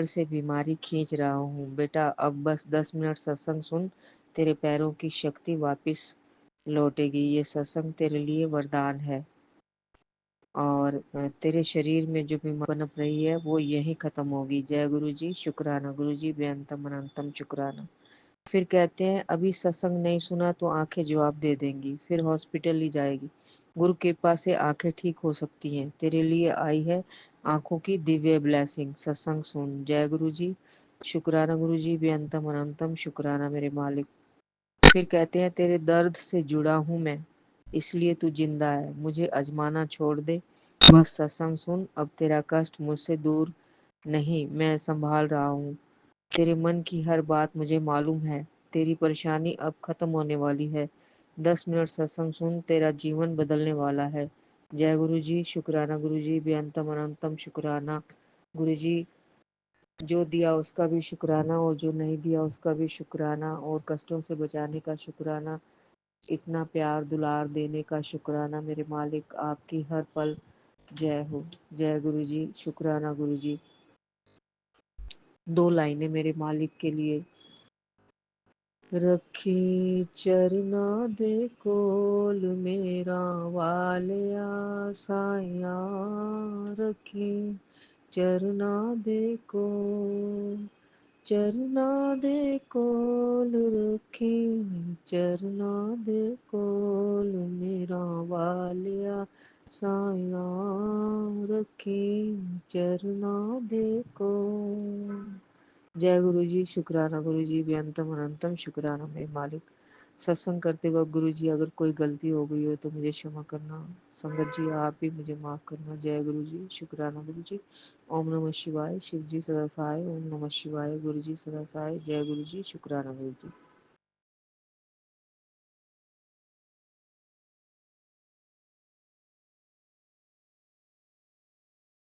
से बीमारी खींच रहा हूँ। बेटा अब बस 10 मिनट सत्संग सुन, तेरे पैरों की शक्ति वापस लौटेगी। ये सत्संग तेरे लिए वरदान है और तेरे शरीर में जो बीमारी पनप रही है वो यहीं खत्म होगी। जय गुरु जी, शुक्राना गुरु जी, बेअंतम अनंतम शुक्राना। फिर कहते हैं अभी सत्संग नहीं सुना तो आंखें जवाब दे देंगी, फिर हॉस्पिटल ही जाएगी। गुरु कृपा से आंखें ठीक हो सकती हैं। तेरे लिए आई है आंखों की दिव्य ब्लेसिंग। सत्संग सुन। जय गुरु जी, शुक्राना गुरु जी, बेअंतम अनंतम शुक्राना मेरे मालिक। फिर कहते हैं तेरे दर्द से जुड़ा हूँ मैं, इसलिए तू जिंदा है। मुझे आजमाना छोड़ दे, बस सत्संग सुन। अब तेरा कष्ट मुझसे दूर नहीं, मैं संभाल रहा हूँ। तेरे मन की हर बात मुझे मालूम है। तेरी परेशानी अब खत्म होने वाली है। 10 मिनट सत्संग सुन, तेरा जीवन बदलने वाला है। जय गुरु जी, शुक्राना गुरु जी, बेअंतम अनंतम शुक्राना गुरु जी। जो दिया उसका भी शुक्राना और जो नहीं दिया उसका भी शुक्राना, और कष्टों से बचाने का शुक्राना, इतना प्यार दुलार देने का शुक्राना मेरे मालिक। आपकी हर पल जय हो। जय गुरु जी, शुक्राना गुरु जी। 2 लाइनें मेरे मालिक के लिए। रखी चरना दे कोल मेरा वालिया साया, रखी चरना दे कोल, चरना दे कोल रखी, चरना दे कोल मेरा वालिया साया, रखी चरना दे कोल। जय गुरु जी, शुक्राना गुरु जी, बेअंतम अनंतम शुक्राना मेरे मालिक। सत्संग करते वक्त गुरु जी अगर कोई गलती हो गई हो तो मुझे क्षमा करना। संगत जी आप भी मुझे माफ करना। जय गुरु जी, शुक्राना गुरु जी। ओम नमः शिवाय। शिव जी सदा सहाय। ओम नमः शिवाय। गुरु जी सदा सहाय। जय गुरु जी, शुक्राना गुरु जी।